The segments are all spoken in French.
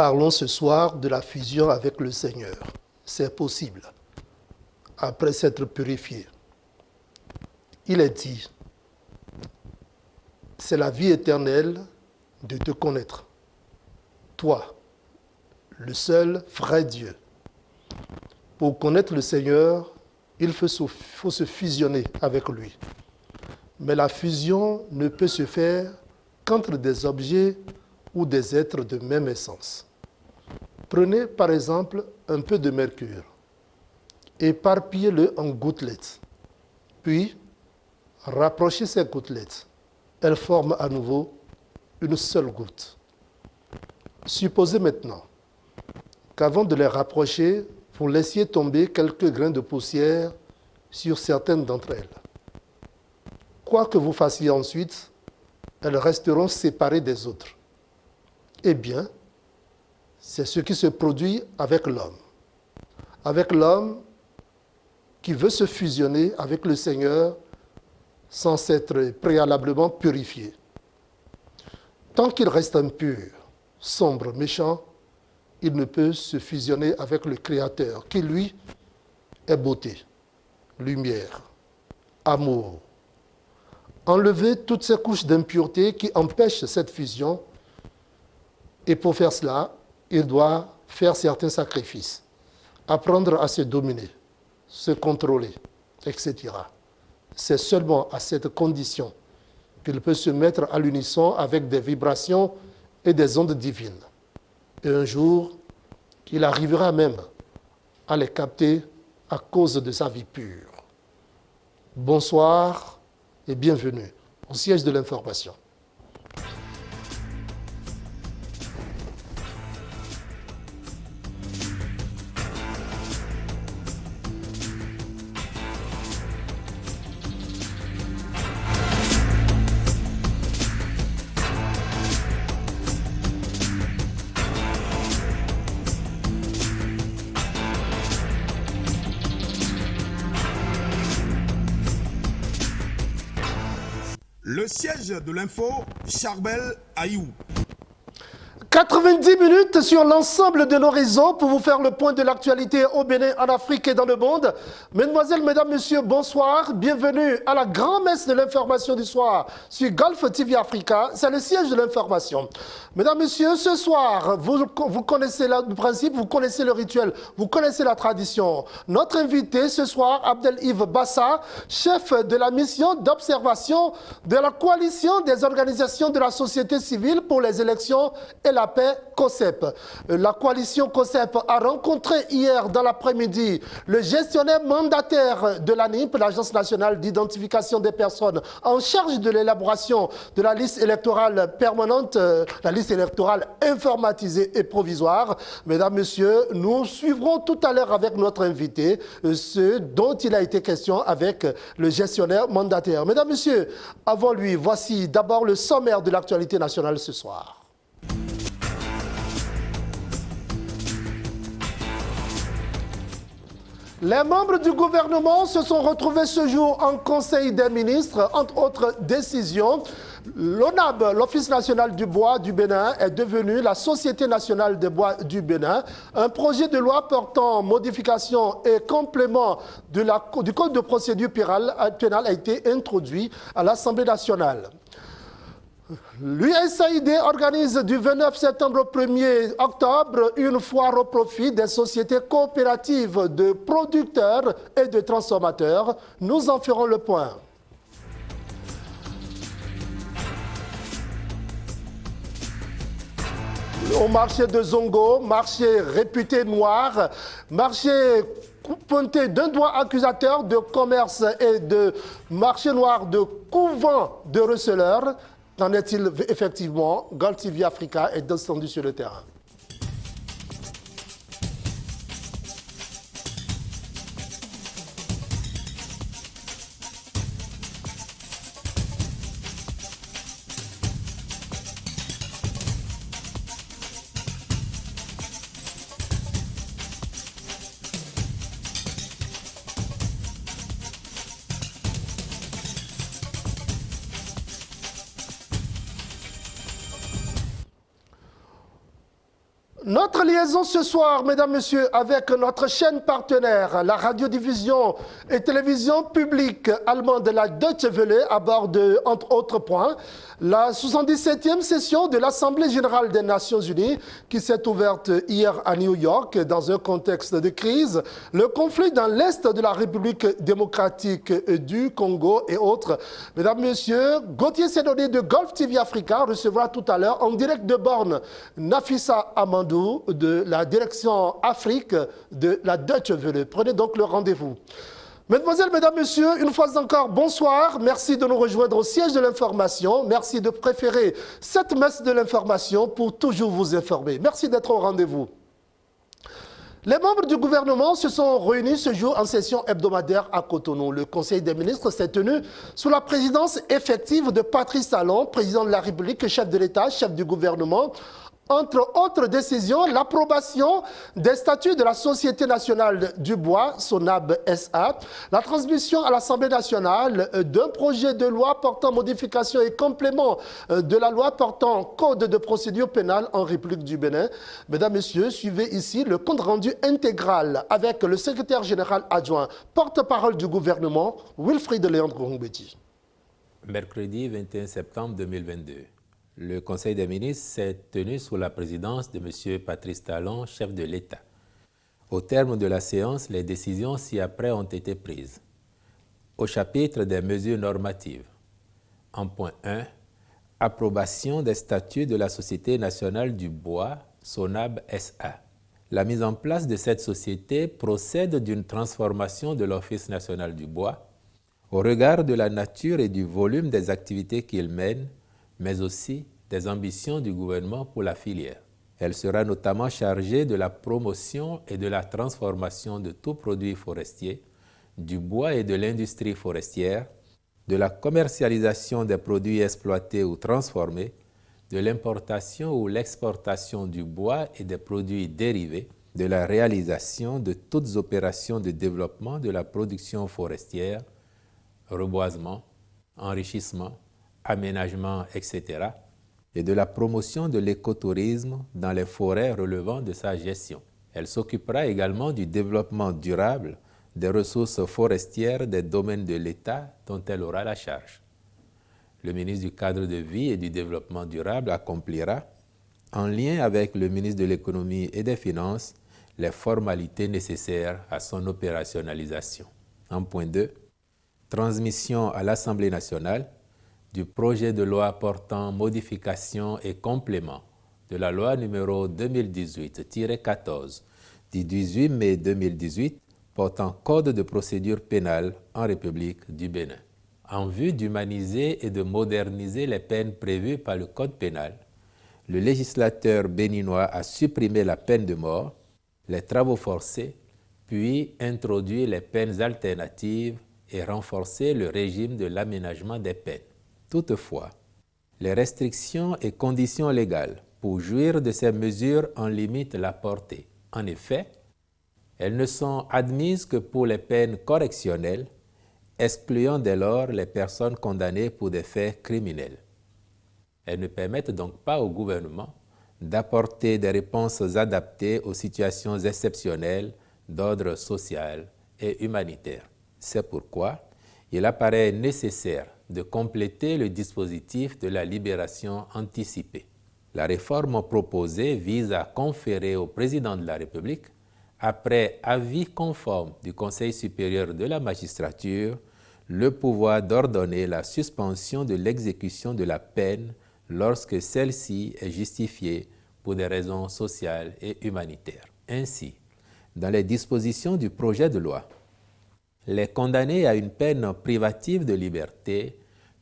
Parlons ce soir de la fusion avec le Seigneur. C'est possible, après s'être purifié. Il est dit, c'est la vie éternelle de te connaître, toi, le seul vrai Dieu. Pour connaître le Seigneur, il faut se fusionner avec lui. Mais la fusion ne peut se faire qu'entre des objets ou des êtres de même essence. Prenez par exemple un peu de mercure, éparpillez-le en gouttelettes, puis rapprochez ces gouttelettes. Elles forment à nouveau une seule goutte. Supposez maintenant qu'avant de les rapprocher, vous laissiez tomber quelques grains de poussière sur certaines d'entre elles. Quoi que vous fassiez ensuite, elles resteront séparées des autres. Eh bien, c'est ce qui se produit avec l'homme. Avec l'homme qui veut se fusionner avec le Seigneur sans s'être préalablement purifié. Tant qu'il reste impur, sombre, méchant, il ne peut se fusionner avec le Créateur, qui lui est beauté, lumière, amour. Enlever toutes ces couches d'impureté qui empêchent cette fusion, et pour faire cela, il doit faire certains sacrifices, apprendre à se dominer, se contrôler, etc. C'est seulement à cette condition qu'il peut se mettre à l'unisson avec des vibrations et des ondes divines. Et un jour, il arrivera même à les capter à cause de sa vie pure. Bonsoir et bienvenue au siège de l'information. Le siège de l'info, Charbel Aïou. 90 minutes sur l'ensemble de nos réseaux pour vous faire le point de l'actualité au Bénin, en Afrique et dans le monde. Mesdemoiselles, mesdames, messieurs, bonsoir. Bienvenue à la grand-messe de l'information du soir sur Golf TV Africa. C'est le siège de l'information. Mesdames, messieurs, ce soir, vous connaissez le principe, vous connaissez le rituel, vous connaissez la tradition. Notre invité ce soir, Abdel-Yves Bassa, chef de la mission d'observation de la coalition des organisations de la société civile pour les élections et la paix, COSEP. La coalition COSEP a rencontré hier dans l'après-midi le gestionnaire mandataire de l'ANIP, l'Agence nationale d'identification des personnes, en charge de l'élaboration de la liste électorale permanente, la liste électorale informatisée et provisoire. Mesdames, Messieurs, nous suivrons tout à l'heure avec notre invité ce dont il a été question avec le gestionnaire mandataire. Mesdames, Messieurs, avant lui, voici d'abord le sommaire de l'actualité nationale ce soir. Les membres du gouvernement se sont retrouvés ce jour en Conseil des ministres, entre autres décisions. L'ONAB, l'Office national du bois du Bénin, est devenu la Société nationale des bois du Bénin. Un projet de loi portant modification et complément du Code de procédure pénale a été introduit à l'Assemblée nationale. L'USAID organise du 29 septembre au 1er octobre une foire au profit des sociétés coopératives de producteurs et de transformateurs. Nous en ferons le point. Au marché de Zongo, marché réputé noir, marché pointé d'un doigt accusateur de commerce et de marché noir de couvent de receleurs. Qu'en est-il effectivement? Golf TV Africa est descendu sur le terrain. Notre liaison ce soir, mesdames, messieurs, avec notre chaîne partenaire, la radiodiffusion et télévision publique allemande, la Deutsche Welle, aborde, entre autres points, la 77e session de l'Assemblée générale des Nations unies qui s'est ouverte hier à New York dans un contexte de crise, le conflit dans l'Est de la République démocratique du Congo et autres. Mesdames, messieurs, Gauthier Sédodé de Golf TV Africa recevra tout à l'heure en direct de Borne Nafissa Amandou de la direction Afrique de la Deutsche Welle. Prenez donc le rendez-vous. Mesdemoiselles, mesdames, messieurs, une fois encore, bonsoir. Merci de nous rejoindre au siège de l'information. Merci de préférer cette messe de l'information pour toujours vous informer. Merci d'être au rendez-vous. Les membres du gouvernement se sont réunis ce jour en session hebdomadaire à Cotonou. Le Conseil des ministres s'est tenu sous la présidence effective de Patrice Talon, président de la République, chef de l'État, chef du gouvernement. Entre autres décisions, l'approbation des statuts de la Société nationale du bois, SONAB SA, la transmission à l'Assemblée nationale d'un projet de loi portant modification et complément de la loi portant code de procédure pénale en République du Bénin. Mesdames, Messieurs, suivez ici le compte-rendu intégral avec le secrétaire général adjoint, porte-parole du gouvernement, Wilfried Léandre Ngombeti. Mercredi 21 septembre 2022. Le Conseil des ministres s'est tenu sous la présidence de M. Patrice Talon, chef de l'État. Au terme de la séance, les décisions ci-après ont été prises. Au chapitre des mesures normatives, en point 1, approbation des statuts de la Société nationale du bois, SONAB SA. La mise en place de cette société procède d'une transformation de l'Office national du bois au regard de la nature et du volume des activités qu'il mène, mais aussi des ambitions du gouvernement pour la filière. Elle sera notamment chargée de la promotion et de la transformation de tout produit forestier, du bois et de l'industrie forestière, de la commercialisation des produits exploités ou transformés, de l'importation ou l'exportation du bois et des produits dérivés, de la réalisation de toutes opérations de développement de la production forestière, reboisement, enrichissement, aménagement, etc., et de la promotion de l'écotourisme dans les forêts relevant de sa gestion. Elle s'occupera également du développement durable des ressources forestières des domaines de l'État dont elle aura la charge. Le ministre du Cadre de vie et du Développement durable accomplira, en lien avec le ministre de l'Économie et des Finances, les formalités nécessaires à son opérationnalisation. En point 2, transmission à l'Assemblée nationale du projet de loi portant modification et complément de la loi numéro 2018-14 du 18 mai 2018 portant code de procédure pénale en République du Bénin. En vue d'humaniser et de moderniser les peines prévues par le code pénal, le législateur béninois a supprimé la peine de mort, les travaux forcés, puis introduit les peines alternatives et renforcé le régime de l'aménagement des peines. Toutefois, les restrictions et conditions légales pour jouir de ces mesures en limitent la portée. En effet, elles ne sont admises que pour les peines correctionnelles, excluant dès lors les personnes condamnées pour des faits criminels. Elles ne permettent donc pas au gouvernement d'apporter des réponses adaptées aux situations exceptionnelles d'ordre social et humanitaire. C'est pourquoi il apparaît nécessaire de compléter le dispositif de la libération anticipée. La réforme proposée vise à conférer au président de la République, après avis conforme du Conseil supérieur de la magistrature, le pouvoir d'ordonner la suspension de l'exécution de la peine lorsque celle-ci est justifiée pour des raisons sociales et humanitaires. Ainsi, dans les dispositions du projet de loi, les condamnés à une peine privative de liberté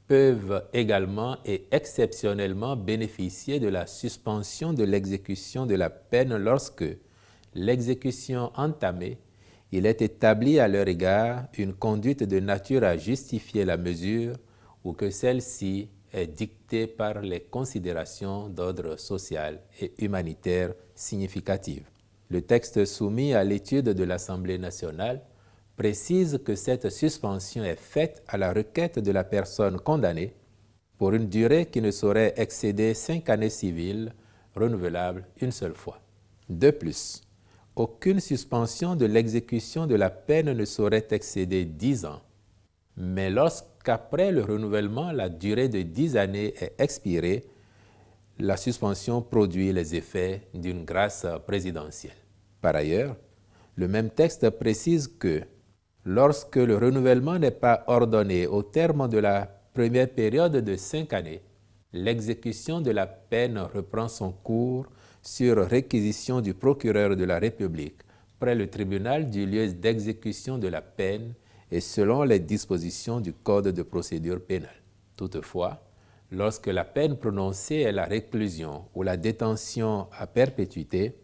peuvent également et exceptionnellement bénéficier de la suspension de l'exécution de la peine lorsque l'exécution entamée, il est établi à leur égard une conduite de nature à justifier la mesure ou que celle-ci est dictée par les considérations d'ordre social et humanitaire significatives. Le texte soumis à l'étude de l'Assemblée nationale précise que cette suspension est faite à la requête de la personne condamnée pour une durée qui ne saurait excéder 5 années civiles, renouvelables une seule fois. De plus, aucune suspension de l'exécution de la peine ne saurait excéder 10 ans, mais lorsqu'après le renouvellement, la durée de 10 années est expirée, la suspension produit les effets d'une grâce présidentielle. Par ailleurs, le même texte précise que lorsque le renouvellement n'est pas ordonné au terme de la première période de 5 années, l'exécution de la peine reprend son cours sur réquisition du procureur de la République près le tribunal du lieu d'exécution de la peine et selon les dispositions du Code de procédure pénale. Toutefois, lorsque la peine prononcée est la réclusion ou la détention à perpétuité,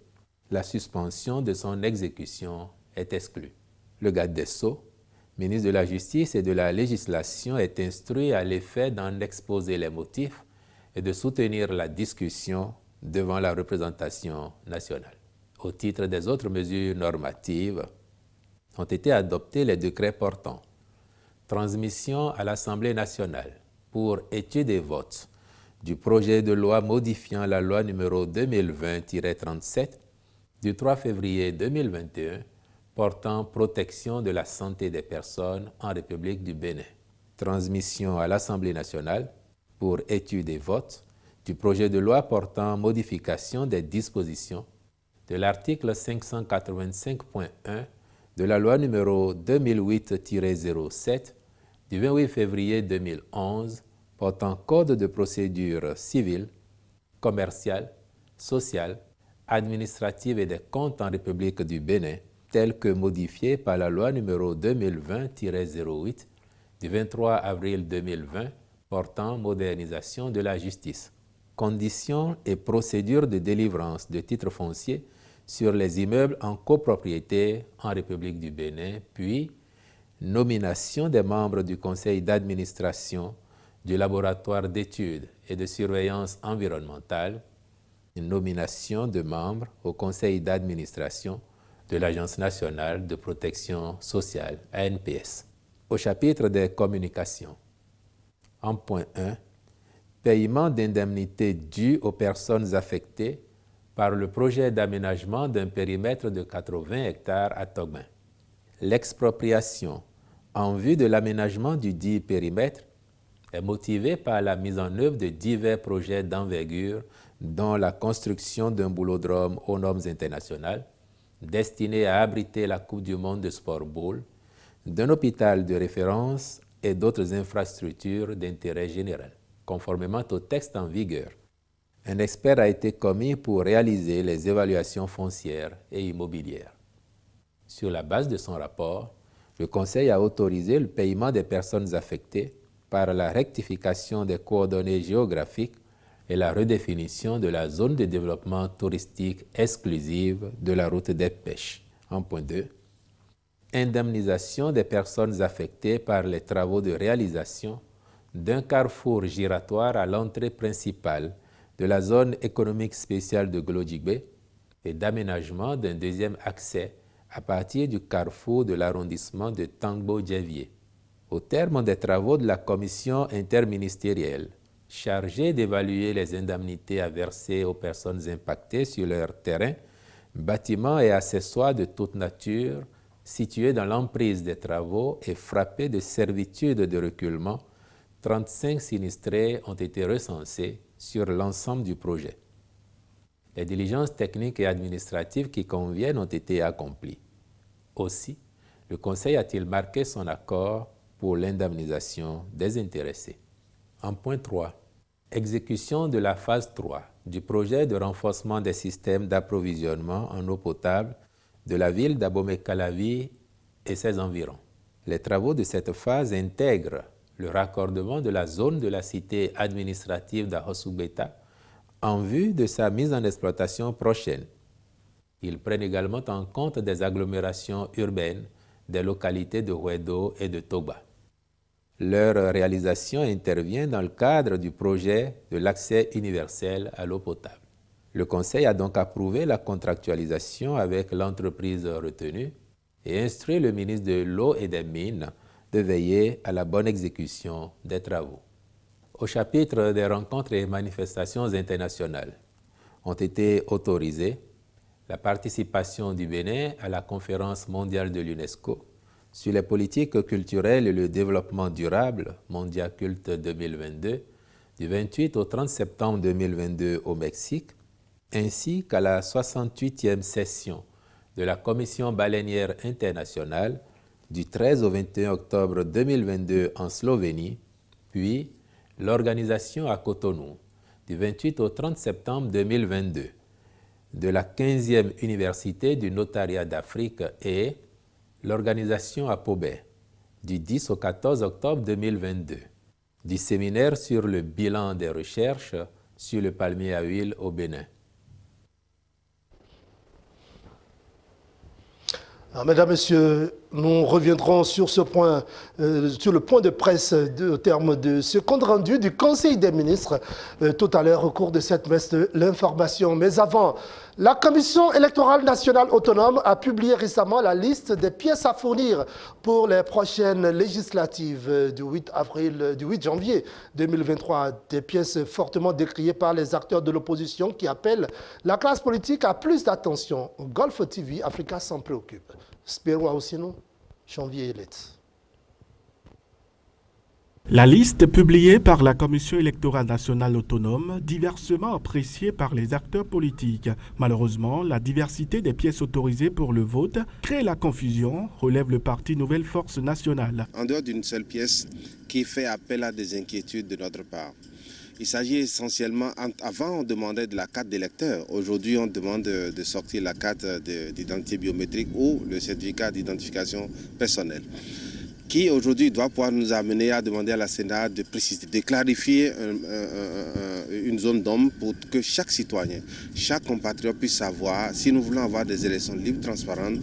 la suspension de son exécution est exclue. Le garde des Sceaux, ministre de la Justice et de la Législation, est instruit à l'effet d'en exposer les motifs et de soutenir la discussion devant la représentation nationale. Au titre des autres mesures normatives, ont été adoptés les décrets portant transmission à l'Assemblée nationale pour étude et vote du projet de loi modifiant la loi numéro 2020-37 du 3 février 2021 portant protection de la santé des personnes en République du Bénin. Transmission à l'Assemblée nationale pour étude et vote du projet de loi portant modification des dispositions de l'article 585.1 de la loi numéro 2008-07 du 28 février 2011 portant code de procédure civile, commerciale, sociale, administrative et des comptes en République du Bénin, tel que modifié par la loi numéro 2020-08 du 23 avril 2020 portant modernisation de la justice. Conditions et procédures de délivrance de titres fonciers sur les immeubles en copropriété en République du Bénin, puis nomination des membres du conseil d'administration du laboratoire d'études et de surveillance environnementale, nomination de membres au conseil d'administration de l'Agence nationale de protection sociale, ANPS. Au chapitre des communications, en point 1, paiement d'indemnités dues aux personnes affectées par le projet d'aménagement d'un périmètre de 80 hectares à Togben. L'expropriation en vue de l'aménagement du dit périmètre est motivée par la mise en œuvre de divers projets d'envergure, dont la construction d'un boulodrome aux normes internationales, destiné à abriter la Coupe du monde de sport-ball, d'un hôpital de référence et d'autres infrastructures d'intérêt général. Conformément au texte en vigueur, un expert a été commis pour réaliser les évaluations foncières et immobilières. Sur la base de son rapport, le Conseil a autorisé le paiement des personnes affectées par la rectification des coordonnées géographiques et la redéfinition de la zone de développement touristique exclusive de la route des pêches. En point 2, indemnisation des personnes affectées par les travaux de réalisation d'un carrefour giratoire à l'entrée principale de la zone économique spéciale de Glodjigbe et d'aménagement d'un deuxième accès à partir du carrefour de l'arrondissement de Tangbo-Djevier. Au terme des travaux de la commission interministérielle chargée d'évaluer les indemnités à verser aux personnes impactées sur leur terrain, bâtiments et accessoires de toute nature situés dans l'emprise des travaux et frappés de servitude de reculement, 35 sinistrés ont été recensés sur l'ensemble du projet. Les diligences techniques et administratives qui conviennent ont été accomplies. Aussi, le Conseil a-t-il marqué son accord pour l'indemnisation des intéressés. En point 3, exécution de la phase 3 du projet de renforcement des systèmes d'approvisionnement en eau potable de la ville d'Abomey-Calavi et ses environs. Les travaux de cette phase intègrent le raccordement de la zone de la cité administrative d'Ahosugbeta en vue de sa mise en exploitation prochaine. Ils prennent également en compte des agglomérations urbaines des localités de Huedo et de Toba. Leur réalisation intervient dans le cadre du projet de l'accès universel à l'eau potable. Le Conseil a donc approuvé la contractualisation avec l'entreprise retenue et instruit le ministre de l'Eau et des Mines de veiller à la bonne exécution des travaux. Au chapitre des rencontres et manifestations internationales, ont été autorisées la participation du Bénin à la conférence mondiale de l'UNESCO sur les politiques culturelles et le développement durable, Mondiaculte 2022, du 28 au 30 septembre 2022 au Mexique, ainsi qu'à la 68e session de la Commission baleinière internationale du 13 au 21 octobre 2022 en Slovénie, puis l'organisation à Cotonou du 28 au 30 septembre 2022 de la 15e Université du Notariat d'Afrique et l'organisation à Pobé du 10 au 14 octobre 2022 du séminaire sur le bilan des recherches sur le palmier à huile au Bénin. Alors, mesdames, Messieurs, nous reviendrons sur ce point, sur le point de presse au terme de ce compte rendu du Conseil des ministres tout à l'heure au cours de cette messe de l'information. Mais avant, la Commission électorale nationale autonome a publié récemment la liste des pièces à fournir pour les prochaines législatives du 8 janvier 2023. Des pièces fortement décriées par les acteurs de l'opposition qui appellent la classe politique à plus d'attention. Golf TV, Africa s'en préoccupe. Spero aussi nous, janvier et La liste publiée par la Commission électorale nationale autonome, diversement appréciée par les acteurs politiques. Malheureusement, la diversité des pièces autorisées pour le vote crée la confusion, relève le parti Nouvelle Force Nationale. En dehors d'une seule pièce qui fait appel à des inquiétudes de notre part. Il s'agit essentiellement, avant on demandait de la carte d'électeur, aujourd'hui on demande de sortir la carte d'identité biométrique ou le certificat d'identification personnelle, qui aujourd'hui doit pouvoir nous amener à demander à la Sénat de préciser, de clarifier une zone d'ombre pour que chaque citoyen, chaque compatriote puisse savoir, si nous voulons avoir des élections libres, transparentes,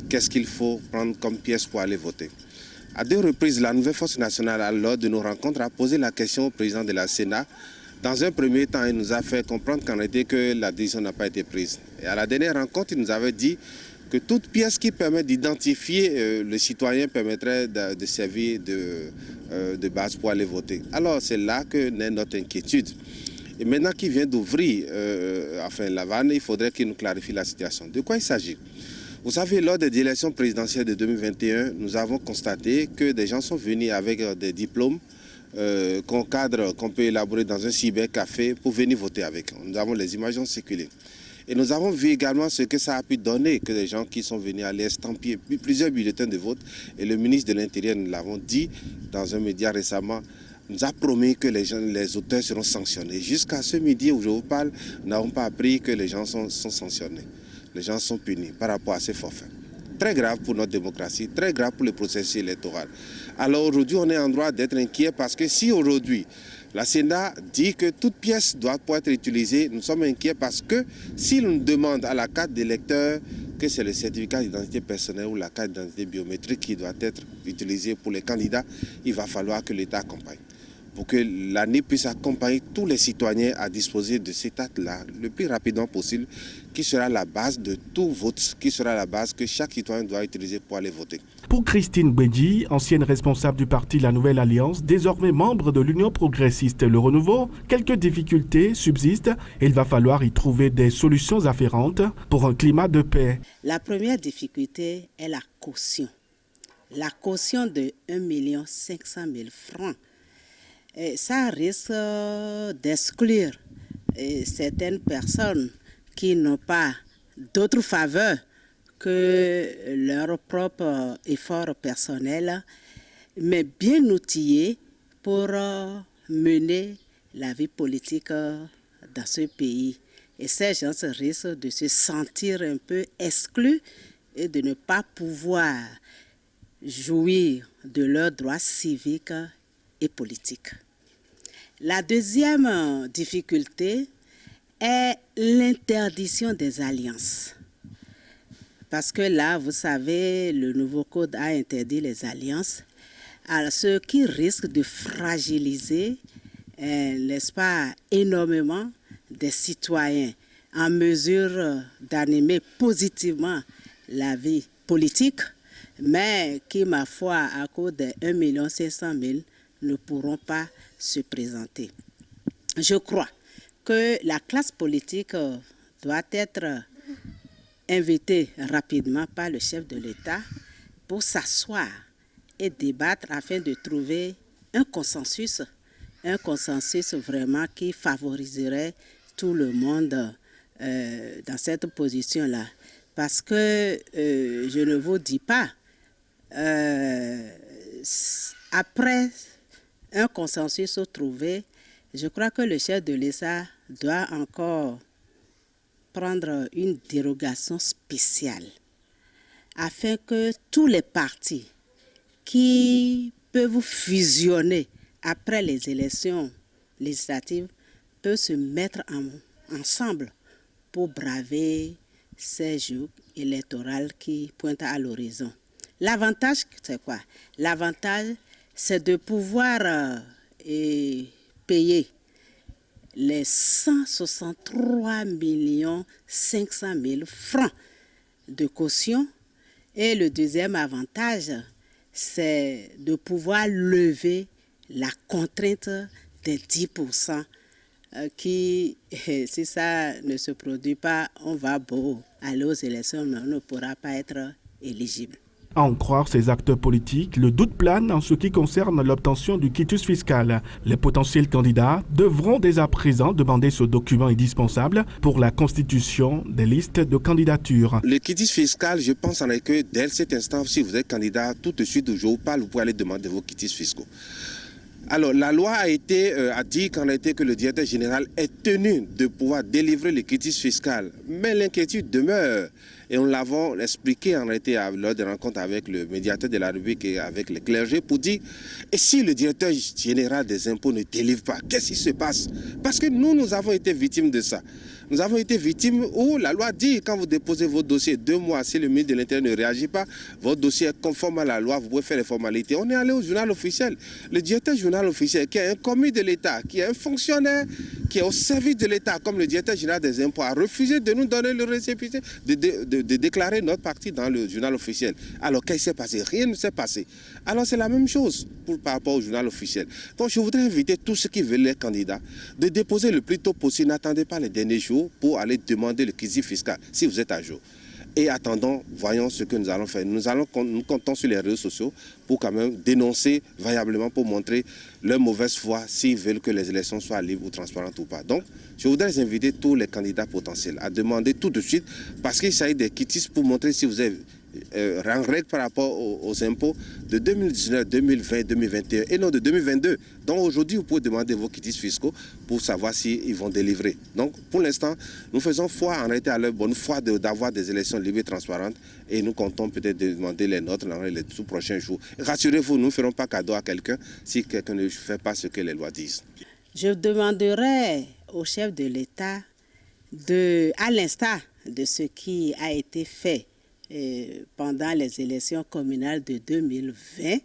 qu'est-ce qu'il faut prendre comme pièce pour aller voter. À 2 reprises, la Nouvelle Force Nationale, lors de nos rencontres, a posé la question au président de la Sénat. Dans un premier temps, il nous a fait comprendre qu'en réalité que la décision n'a pas été prise. Et à la dernière rencontre, il nous avait dit que toute pièce qui permet d'identifier le citoyen permettrait de servir de base pour aller voter. Alors c'est là que naît notre inquiétude. Et maintenant qu'il vient d'ouvrir la vanne, il faudrait qu'il nous clarifie la situation. De quoi il s'agit ? Vous savez, lors des élections présidentielles de 2021, nous avons constaté que des gens sont venus avec des diplômes qu'on peut élaborer dans un cybercafé pour venir voter avec. Nous avons les images circulées. Et nous avons vu également ce que ça a pu donner, que des gens qui sont venus aller estampiller plusieurs bulletins de vote. Et le ministre de l'Intérieur, nous l'avons dit dans un média récemment, nous a promis que les auteurs seront sanctionnés. Jusqu'à ce midi où je vous parle, nous n'avons pas appris que les gens sont sanctionnés. Les gens sont punis par rapport à ces forfaits. Très grave pour notre démocratie, très grave pour le processus électoral. Alors aujourd'hui, on est en droit d'être inquiet parce que si aujourd'hui, la Sénat dit que toute pièce doit pouvoir être utilisée, nous sommes inquiets parce que si l'on demande à la carte d'électeur que c'est le certificat d'identité personnelle ou la carte d'identité biométrique qui doit être utilisée pour les candidats, il va falloir que l'État accompagne. Pour que l'année puisse accompagner tous les citoyens à disposer de cet acte-là le plus rapidement possible, qui sera la base de tout vote, qui sera la base que chaque citoyen doit utiliser pour aller voter. Pour Christine Bédi, ancienne responsable du parti La Nouvelle Alliance, désormais membre de l'Union progressiste Le Renouveau, quelques difficultés subsistent et il va falloir y trouver des solutions afférentes pour un climat de paix. La première difficulté est la caution. La caution de 1 500 000 francs. Et ça risque d'exclure certaines personnes qui n'ont pas d'autre faveur que leur propre effort personnel, mais bien outillés pour mener la vie politique dans ce pays. Et ces gens risquent de se sentir un peu exclus et de ne pas pouvoir jouir de leurs droits civiques et politiques. La deuxième difficulté est l'interdiction des alliances. Parce que là, vous savez, le nouveau code a interdit les alliances, alors ce qui risque de fragiliser, n'est-ce pas, énormément des citoyens en mesure d'animer positivement la vie politique, mais qui, ma foi, à cause de 1 500 000, ne pourront pas se présenter. Je crois que la classe politique doit être invité rapidement par le chef de l'État pour s'asseoir et débattre afin de trouver un consensus vraiment qui favoriserait tout le monde dans cette position-là. Parce que, je ne vous dis pas, après un consensus trouvé, je crois que le chef de l'État doit encore prendre une dérogation spéciale afin que tous les partis qui peuvent fusionner après les élections législatives peuvent se mettre ensemble pour braver ces jours électoraux qui pointent à l'horizon. L'avantage, c'est quoi? L'avantage, c'est de pouvoir payer les 163 500 000 francs de caution. Et le deuxième avantage, c'est de pouvoir lever la contrainte des 10% qui, si ça ne se produit pas, on va beau aller aux élections, mais on ne pourra pas être éligible. À en croire ces acteurs politiques, le doute plane en ce qui concerne l'obtention du quitus fiscal. Les potentiels candidats devront dès à présent demander ce document indispensable pour la constitution des listes de candidature. Le quitus fiscal, je pense en est que dès cet instant, si vous êtes candidat, tout de suite, je vous parle, vous pouvez aller demander vos quitus fiscaux. Alors, la loi a dit qu'en été que le directeur général est tenu de pouvoir délivrer le quitus fiscal. Mais l'inquiétude demeure. Et nous l'avons expliqué en réalité lors des rencontres avec le médiateur de la République et avec les clergés pour dire, et si le directeur général des impôts ne délivre pas, qu'est-ce qui se passe? Parce que nous avons été victimes de ça. Nous avons été victimes où la loi dit, quand vous déposez votre dossier 2 mois, si le ministre de l'Intérieur ne réagit pas, votre dossier est conforme à la loi, vous pouvez faire les formalités. On est allé au journal officiel. Le directeur du journal officiel, qui est un commis de l'État, qui est un fonctionnaire, qui est au service de l'État, comme le directeur général des impôts, a refusé de nous donner le récépissé, de déclarer notre parti dans le journal officiel. Alors, qu'est-ce qui s'est passé? Rien ne s'est passé. Alors, c'est la même chose par rapport au journal officiel. Donc, je voudrais inviter tous ceux qui veulent les candidats de déposer le plus tôt possible. N'attendez pas les derniers jours pour aller demander le quitus fiscal, si vous êtes à jour. Et attendons, voyons ce que nous allons faire. Nous comptons sur les réseaux sociaux pour quand même dénoncer vaillamment, pour montrer leur mauvaise foi s'ils veulent que les élections soient libres ou transparentes ou pas. Donc, je voudrais inviter tous les candidats potentiels à demander tout de suite, parce qu'il s'agit des quitus pour montrer si vous êtes en règle par rapport aux impôts de 2019, 2020, 2021 et non de 2022. Donc aujourd'hui, vous pouvez demander vos quitus fiscaux pour savoir s'ils vont délivrer. Donc pour l'instant, nous faisons foi en réalité à leur bonne foi d'avoir des élections libres et transparentes et nous comptons peut-être demander les nôtres dans les tout prochains jours. Rassurez-vous, nous ne ferons pas cadeau à quelqu'un si quelqu'un ne fait pas ce que les lois disent. Je demanderai au chef de l'État, à l'instar de ce qui a été fait pendant les élections communales de 2020,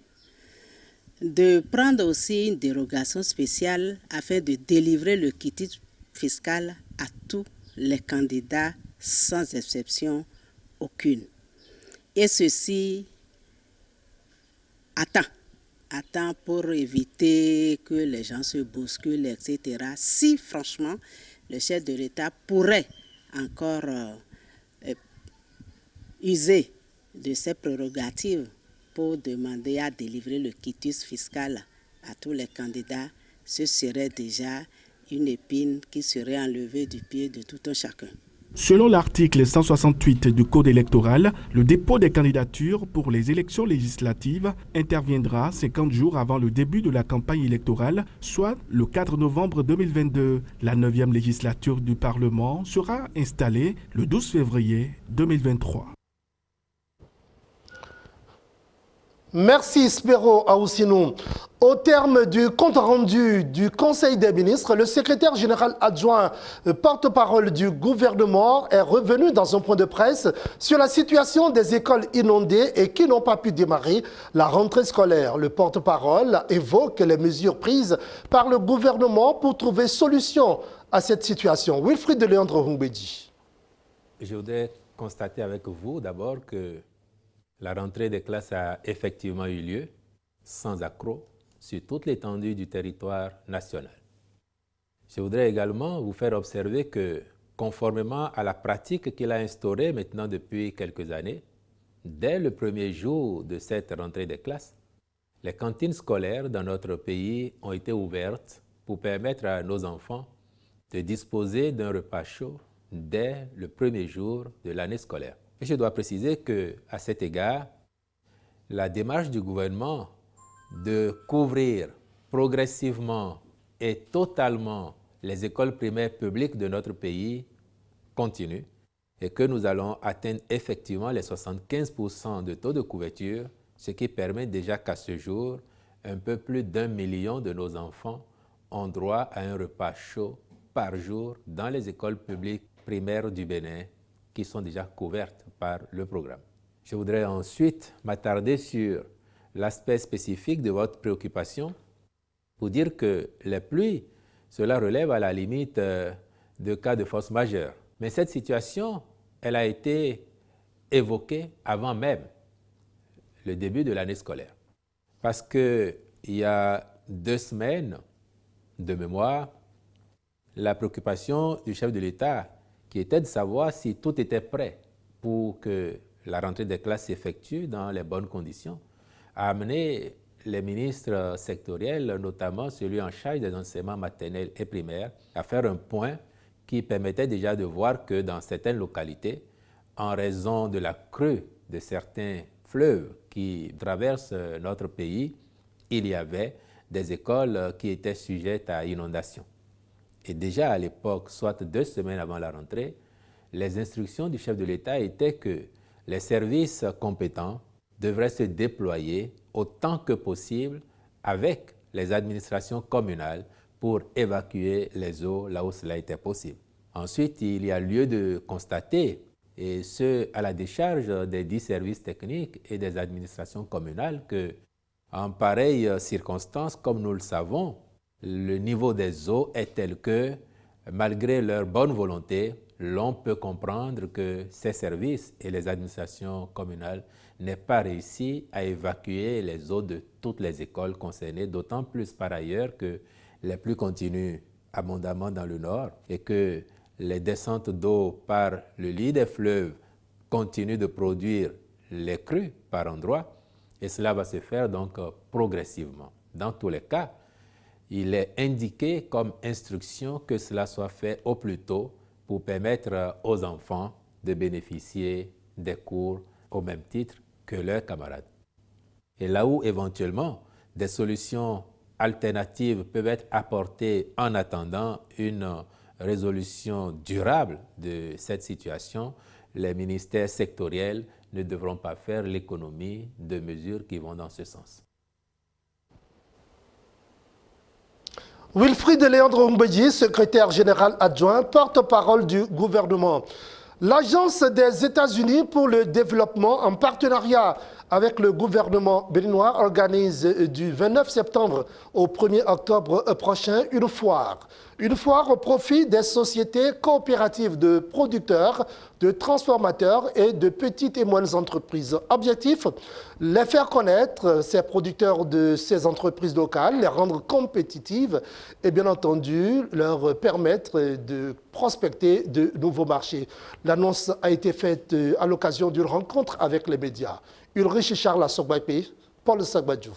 de prendre aussi une dérogation spéciale afin de délivrer le quitus fiscal à tous les candidats sans exception aucune. Et ceci à temps pour éviter que les gens se bousculent, etc. Si franchement le chef de l'État pourrait encore user de ses prérogatives pour demander à délivrer le quitus fiscal à tous les candidats, ce serait déjà une épine qui serait enlevée du pied de tout un chacun. Selon l'article 168 du Code électoral, le dépôt des candidatures pour les élections législatives interviendra 50 jours avant le début de la campagne électorale, soit le 4 novembre 2022. La 9e législature du Parlement sera installée le 12 février 2023. Merci Spero Aoussinou. Au terme du compte rendu du Conseil des ministres, le secrétaire général adjoint porte-parole du gouvernement est revenu dans un point de presse sur la situation des écoles inondées et qui n'ont pas pu démarrer la rentrée scolaire. Le porte-parole évoque les mesures prises par le gouvernement pour trouver solution à cette situation. Wilfried de Léandre Humbedi. Je voudrais constater avec vous d'abord que la rentrée des classes a effectivement eu lieu, sans accroc, sur toute l'étendue du territoire national. Je voudrais également vous faire observer que conformément à la pratique qu'il a instaurée maintenant depuis quelques années, dès le premier jour de cette rentrée des classes, les cantines scolaires dans notre pays ont été ouvertes pour permettre à nos enfants de disposer d'un repas chaud dès le premier jour de l'année scolaire. Et je dois préciser qu'à cet égard, la démarche du gouvernement de couvrir progressivement et totalement les écoles primaires publiques de notre pays continue et que nous allons atteindre effectivement les 75% de taux de couverture, ce qui permet déjà qu'à ce jour, un peu plus d'1 million de nos enfants ont droit à un repas chaud par jour dans les écoles publiques primaires du Bénin qui sont déjà couvertes par le programme. Je voudrais ensuite m'attarder sur l'aspect spécifique de votre préoccupation pour dire que les pluies, cela relève à la limite de cas de force majeure. Mais cette situation, elle a été évoquée avant même le début de l'année scolaire. Parce qu'il y a 2 semaines de mémoire, la préoccupation du chef de l'État, qui était de savoir si tout était prêt pour que la rentrée des classes s'effectue dans les bonnes conditions, a amené les ministres sectoriels, notamment celui en charge des enseignements maternels et primaires, à faire un point qui permettait déjà de voir que dans certaines localités, en raison de la crue de certains fleuves qui traversent notre pays, il y avait des écoles qui étaient sujettes à inondation. Et déjà à l'époque, soit 2 semaines avant la rentrée, les instructions du chef de l'État étaient que les services compétents devraient se déployer autant que possible avec les administrations communales pour évacuer les eaux là où cela était possible. Ensuite, il y a lieu de constater, et ce à la décharge des 10 services techniques et des administrations communales, que en pareille circonstance, comme nous le savons, le niveau des eaux est tel que, malgré leur bonne volonté, l'on peut comprendre que ces services et les administrations communales n'aient pas réussi à évacuer les eaux de toutes les écoles concernées, d'autant plus par ailleurs que les pluies continuent abondamment dans le nord et que les descentes d'eau par le lit des fleuves continuent de produire les crues par endroits, et cela va se faire donc progressivement. Dans tous les cas, il est indiqué comme instruction que cela soit fait au plus tôt pour permettre aux enfants de bénéficier des cours au même titre que leurs camarades. Et là où éventuellement des solutions alternatives peuvent être apportées en attendant une résolution durable de cette situation, les ministères sectoriels ne devront pas faire l'économie de mesures qui vont dans ce sens. Wilfried Léandre Mbedji, secrétaire général adjoint, porte-parole du gouvernement. L'Agence des États-Unis pour le développement, en partenariat avec le gouvernement béninois, organise du 29 septembre au 1er octobre prochain une foire. Une foire au profit des sociétés coopératives de producteurs, de transformateurs et de petites et moyennes entreprises. Objectif, les faire connaître, ces producteurs de ces entreprises locales, les rendre compétitives et bien entendu leur permettre de prospecter de nouveaux marchés. L'annonce a été faite à l'occasion d'une rencontre avec les médias. Ulrich Charles Asogbaipé, Paul Sagbadjou.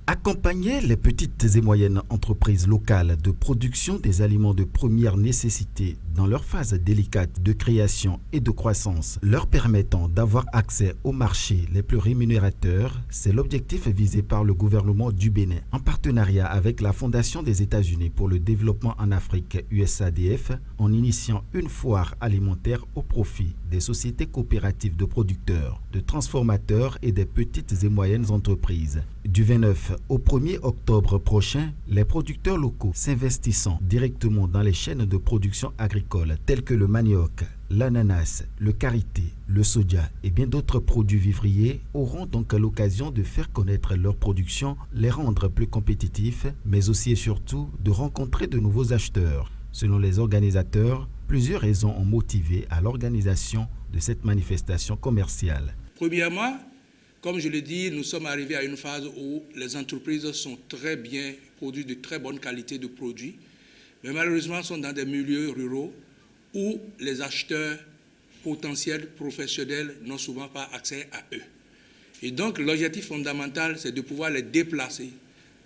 Accompagner les petites et moyennes entreprises locales de production des aliments de première nécessité dans leur phase délicate de création et de croissance, leur permettant d'avoir accès aux marchés les plus rémunérateurs, c'est l'objectif visé par le gouvernement du Bénin, en partenariat avec la Fondation des États-Unis pour le développement en Afrique, USADF, en initiant une foire alimentaire au profit des sociétés coopératives de producteurs, de transformateurs et des petites et moyennes entreprises. Du 29 au 1er octobre prochain, les producteurs locaux s'investissant directement dans les chaînes de production agricole telles que le manioc, l'ananas, le karité, le soja et bien d'autres produits vivriers auront donc l'occasion de faire connaître leur production, les rendre plus compétitifs, mais aussi et surtout de rencontrer de nouveaux acheteurs. Selon les organisateurs, plusieurs raisons ont motivé à l'organisation de cette manifestation commerciale. Premièrement, comme je l'ai dit, nous sommes arrivés à une phase où les entreprises sont très bien, produisent de très bonne qualité de produits. mais malheureusement sont dans des milieux ruraux où les acheteurs potentiels professionnels n'ont souvent pas accès à eux. Et donc l'objectif fondamental, c'est de pouvoir les déplacer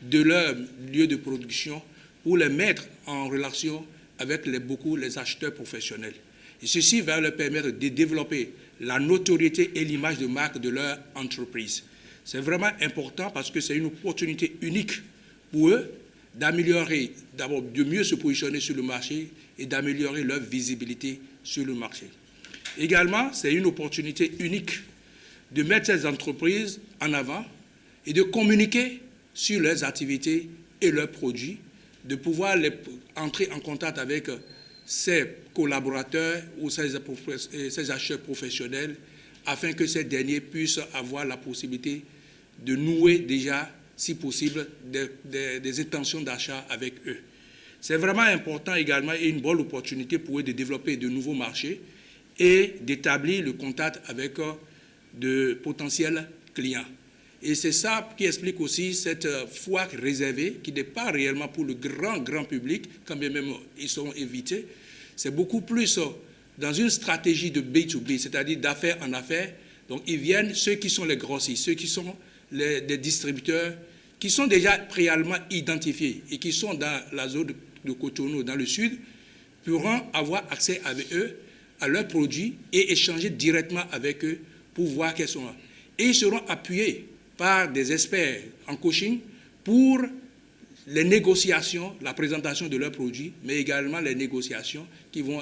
de leur lieu de production pour les mettre en relation avec les acheteurs professionnels. Et ceci va leur permettre de développer la notoriété et l'image de marque de leur entreprise. C'est vraiment important parce que c'est une opportunité unique pour eux d'améliorer, d'abord de mieux se positionner sur le marché et d'améliorer leur visibilité sur le marché. Également, c'est une opportunité unique de mettre ces entreprises en avant et de communiquer sur leurs activités et leurs produits, de pouvoir entrer en contact avec ces collaborateurs ou ces acheteurs professionnels afin que ces derniers puissent avoir la possibilité de nouer déjà, si possible, des intentions d'achat avec eux. C'est vraiment important également et une bonne opportunité pour eux de développer de nouveaux marchés et d'établir le contact avec de potentiels clients. Et c'est ça qui explique aussi cette foire réservée, qui n'est pas réellement pour le grand public, quand bien même ils sont invités. C'est beaucoup plus dans une stratégie de B2B, c'est-à-dire d'affaires en affaires. Donc ils viennent, ceux qui sont les grossistes, ceux qui sont des distributeurs, qui sont déjà préalablement identifiés et qui sont dans la zone de Cotonou, dans le sud, pourront avoir accès avec eux à leurs produits et échanger directement avec eux pour voir quels sont là. Et ils seront appuyés par des experts en coaching pour les négociations, la présentation de leurs produits, mais également les négociations qui vont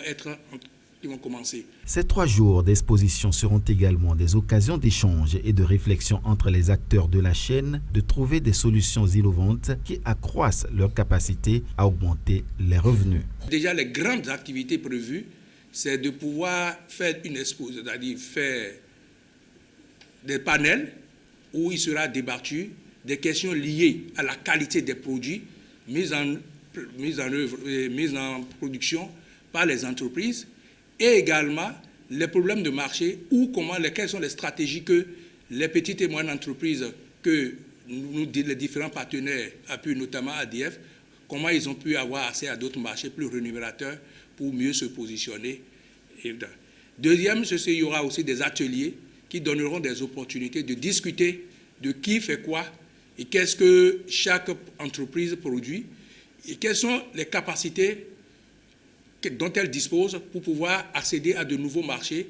commencer. Ces 3 jours d'exposition seront également des occasions d'échange et de réflexion entre les acteurs de la chaîne, de trouver des solutions innovantes qui accroissent leur capacité à augmenter les revenus. Déjà, les grandes activités prévues, c'est de pouvoir faire une exposition, c'est-à-dire faire des panels où il sera débattu des questions liées à la qualité des produits mis en œuvre et mis en production par les entreprises, et également les problèmes de marché ou quelles sont les stratégies que les petites et moyennes entreprises que les différents partenaires appuient, notamment ADF, comment ils ont pu avoir accès à d'autres marchés plus rémunérateurs pour mieux se positionner. Deuxième, il y aura aussi des ateliers qui donneront des opportunités de discuter de qui fait quoi et qu'est-ce que chaque entreprise produit et quelles sont les capacités dont elle dispose pour pouvoir accéder à de nouveaux marchés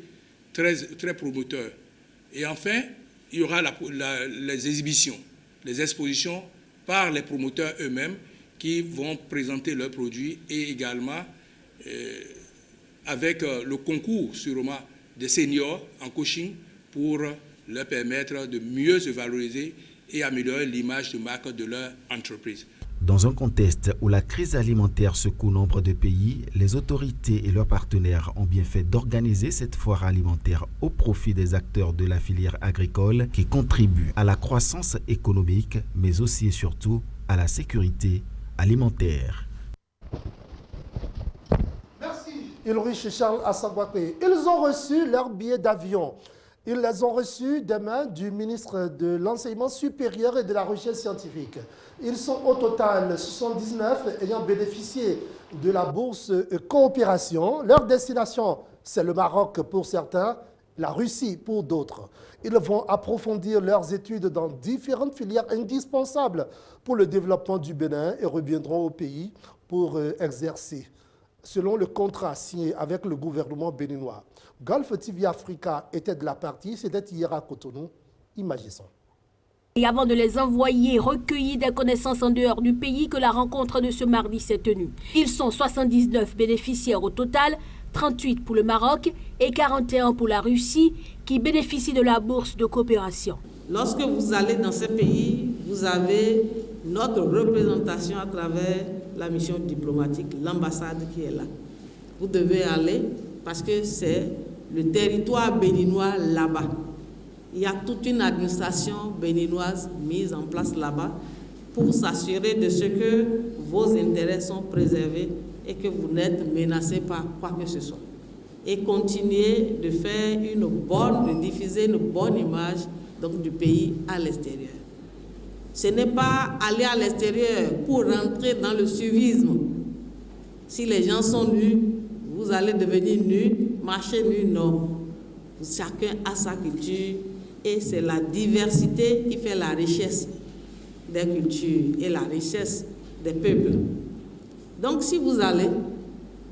très promoteurs. Et enfin, il y aura les expositions par les promoteurs eux-mêmes qui vont présenter leurs produits et également avec le concours sûrement des seniors en coaching pour leur permettre de mieux se valoriser et améliorer l'image de marque de leur entreprise. Dans un contexte où la crise alimentaire secoue nombre de pays, les autorités et leurs partenaires ont bien fait d'organiser cette foire alimentaire au profit des acteurs de la filière agricole qui contribuent à la croissance économique, mais aussi et surtout à la sécurité alimentaire. Merci, Ulrich Charles Assangwaké. Ils ont reçu leurs billets d'avion. Ils les ont reçus des mains du ministre de l'Enseignement supérieur et de la Recherche scientifique. Ils sont au total 79 ayant bénéficié de la bourse coopération. Leur destination, c'est le Maroc pour certains, la Russie pour d'autres. Ils vont approfondir leurs études dans différentes filières indispensables pour le développement du Bénin et reviendront au pays pour exercer, selon le contrat signé avec le gouvernement béninois. Gulf TV Africa était de la partie, c'était hier à Cotonou. Imaginons. Et avant de les envoyer recueillir des connaissances en dehors du pays que la rencontre de ce mardi s'est tenue. Ils sont 79 bénéficiaires au total, 38 pour le Maroc et 41 pour la Russie qui bénéficient de la bourse de coopération. Lorsque vous allez dans ces pays, vous avez notre représentation à travers la mission diplomatique, l'ambassade qui est là. Vous devez aller parce que c'est le territoire béninois là-bas. Il y a toute une administration béninoise mise en place là-bas pour s'assurer de ce que vos intérêts sont préservés et que vous n'êtes menacés par quoi que ce soit. Et continuer de faire de diffuser une bonne image donc, du pays à l'extérieur. Ce n'est pas aller à l'extérieur pour rentrer dans le suivisme. Si les gens sont nus, vous allez devenir nus, marcher nus, non. Chacun a sa culture et c'est la diversité qui fait la richesse des cultures et la richesse des peuples. Donc si vous allez,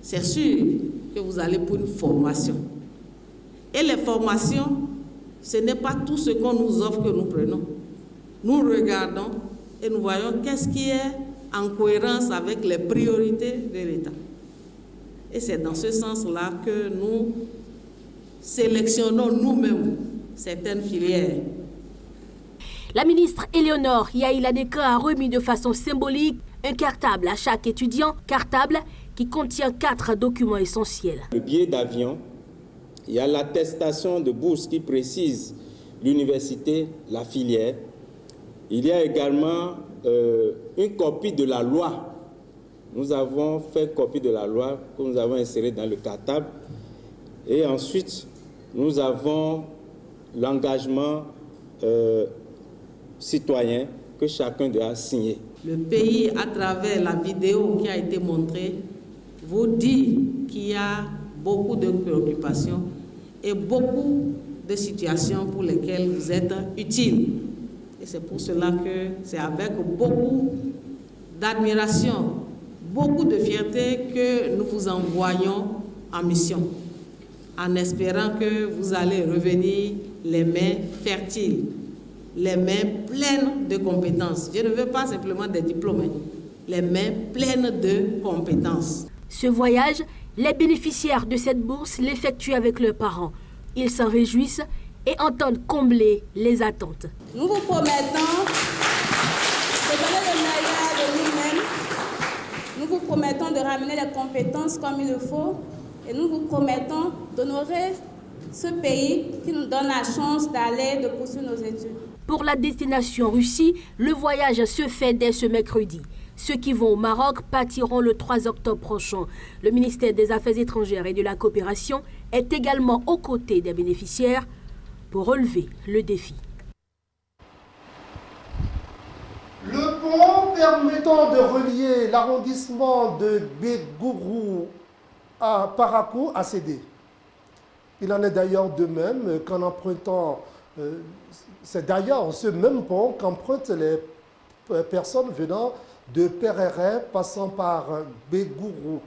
c'est sûr que vous allez pour une formation. Et les formations, ce n'est pas tout ce qu'on nous offre que nous prenons. Nous regardons et nous voyons qu'est-ce qui est en cohérence avec les priorités de l'État. Et c'est dans ce sens-là que nous sélectionnons nous-mêmes certaines filières. La ministre Éléonore Yaïla Décrin a remis de façon symbolique un cartable à chaque étudiant, cartable qui contient 4 documents essentiels. Le billet d'avion, il y a l'attestation de bourse qui précise l'université, la filière. Il y a également une copie de la loi. Nous avons fait copie de la loi que nous avons insérée dans le cartable. Et ensuite, nous avons l'engagement citoyen que chacun doit signer. Le pays, à travers la vidéo qui a été montrée, vous dit qu'il y a beaucoup de préoccupations et beaucoup de situations pour lesquelles vous êtes utiles. Et c'est pour cela que c'est avec beaucoup d'admiration, beaucoup de fierté que nous vous envoyons en mission, en espérant que vous allez revenir les mains fertiles, les mains pleines de compétences. Je ne veux pas simplement des diplômes, les mains pleines de compétences. Ce voyage, les bénéficiaires de cette bourse l'effectuent avec leurs parents. Ils s'en réjouissent et entendent combler les attentes. Nous vous promettons de donner le meilleur de nous-mêmes. Nous vous promettons de ramener les compétences comme il le faut. Et nous vous promettons d'honorer ce pays qui nous donne la chance d'aller, de poursuivre nos études. Pour la destination Russie, le voyage se fait dès ce mercredi. Ceux qui vont au Maroc partiront le 3 octobre prochain. Le ministère des Affaires étrangères et de la coopération est également aux côtés des bénéficiaires pour relever le défi. Le pont permettant de relier l'arrondissement de Bégourou à Parakou a cédé. Il en est d'ailleurs de même qu'en empruntant, c'est d'ailleurs ce même pont qu'empruntent les personnes venant de Pérérin passant par Bégourou.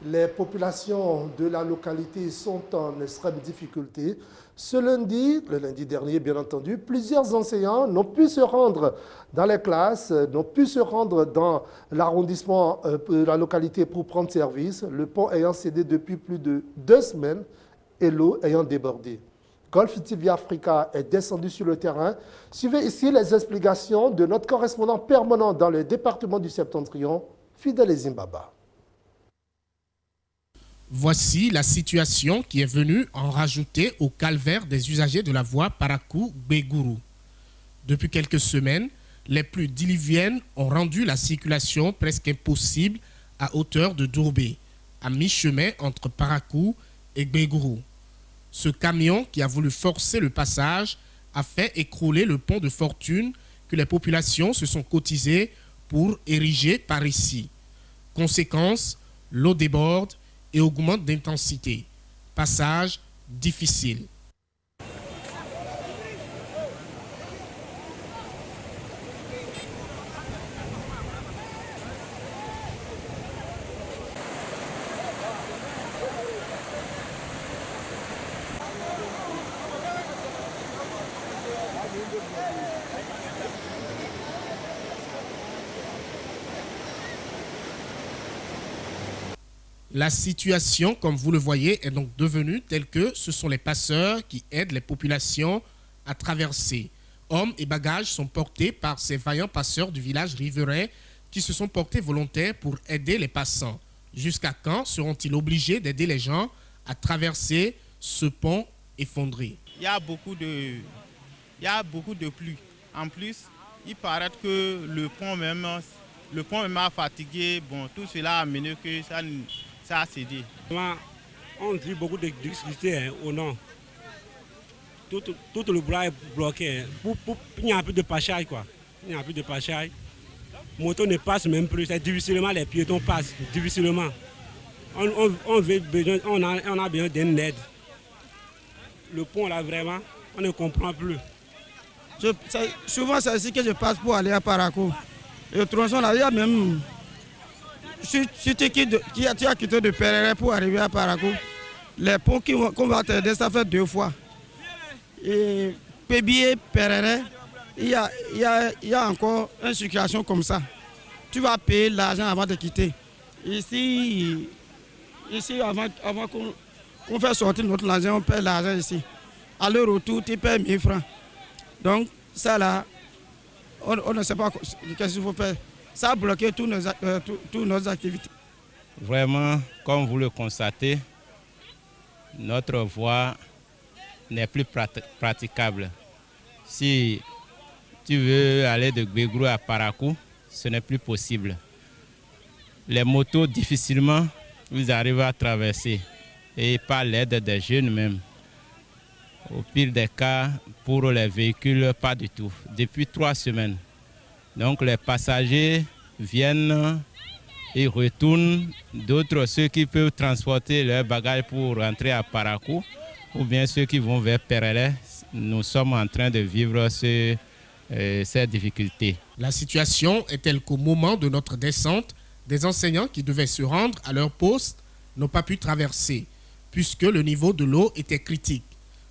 Les populations de la localité sont en extrême difficulté. Ce lundi, le lundi dernier bien entendu, plusieurs enseignants n'ont pu se rendre dans les classes, n'ont pu se rendre dans l'arrondissement de la localité pour prendre service, le pont ayant cédé depuis plus de 2 semaines et l'eau ayant débordé. Golf TV Africa est descendu sur le terrain. Suivez ici les explications de notre correspondant permanent dans le département du Septentrion, Fidèle Zimbaba. Voici la situation qui est venue en rajouter au calvaire des usagers de la voie Parakou-Bégourou. Depuis quelques semaines, les pluies diluviennes ont rendu la circulation presque impossible à hauteur de Dourbé, à mi-chemin entre Parakou et Bégourou. Ce camion qui a voulu forcer le passage a fait écrouler le pont de fortune que les populations se sont cotisées pour ériger par ici. Conséquence, l'eau déborde et augmente d'intensité. Passage difficile. La situation, comme vous le voyez, est donc devenue telle que ce sont les passeurs qui aident les populations à traverser. Hommes et bagages sont portés par ces vaillants passeurs du village riverain qui se sont portés volontaires pour aider les passants. Jusqu'à quand seront-ils obligés d'aider les gens à traverser ce pont effondré? Il y a beaucoup de pluie. En plus, il paraît que le pont même a fatigué. Bon, tout cela a amené que ça a cédé. On dit beaucoup de difficultés au nord. Tout le bras est bloqué. Il n'y a plus de passage, quoi. Il n'y a plus de passage. Moto ne passe même plus. C'est difficilement, les piétons passent difficilement. on veut besoin, on a besoin d'une aide. Le pont là vraiment, on ne comprend plus. Souvent c'est ici que je passe pour aller à Parakou. Et le tronçon là, il y a même... Si tu as quitté de Perere pour arriver à Parakou, les ponts qu'on va t'aider, ça fait 2 fois. Et Pébié, Perere, il y a encore une circulation comme ça. Tu vas payer l'argent avant de quitter. Ici avant qu'on fait sortir notre argent, on paie l'argent ici. À leur retour, tu paies 1000 francs. Donc, ça là, on ne sait pas qu'est-ce qu'il faut faire. Ça a bloqué toutes nos activités. Vraiment, comme vous le constatez, notre voie n'est plus praticable. Si tu veux aller de Gbégourou à Parakou, ce n'est plus possible. Les motos, difficilement, vous arrivez à traverser. Et par l'aide des jeunes même. Au pire des cas, pour les véhicules, pas du tout. Depuis 3 semaines. Donc les passagers viennent et retournent. D'autres, ceux qui peuvent transporter leurs bagages pour rentrer à Parakou, ou bien ceux qui vont vers Perere, nous sommes en train de vivre ces difficultés. La situation est telle qu'au moment de notre descente, des enseignants qui devaient se rendre à leur poste n'ont pas pu traverser, puisque le niveau de l'eau était critique.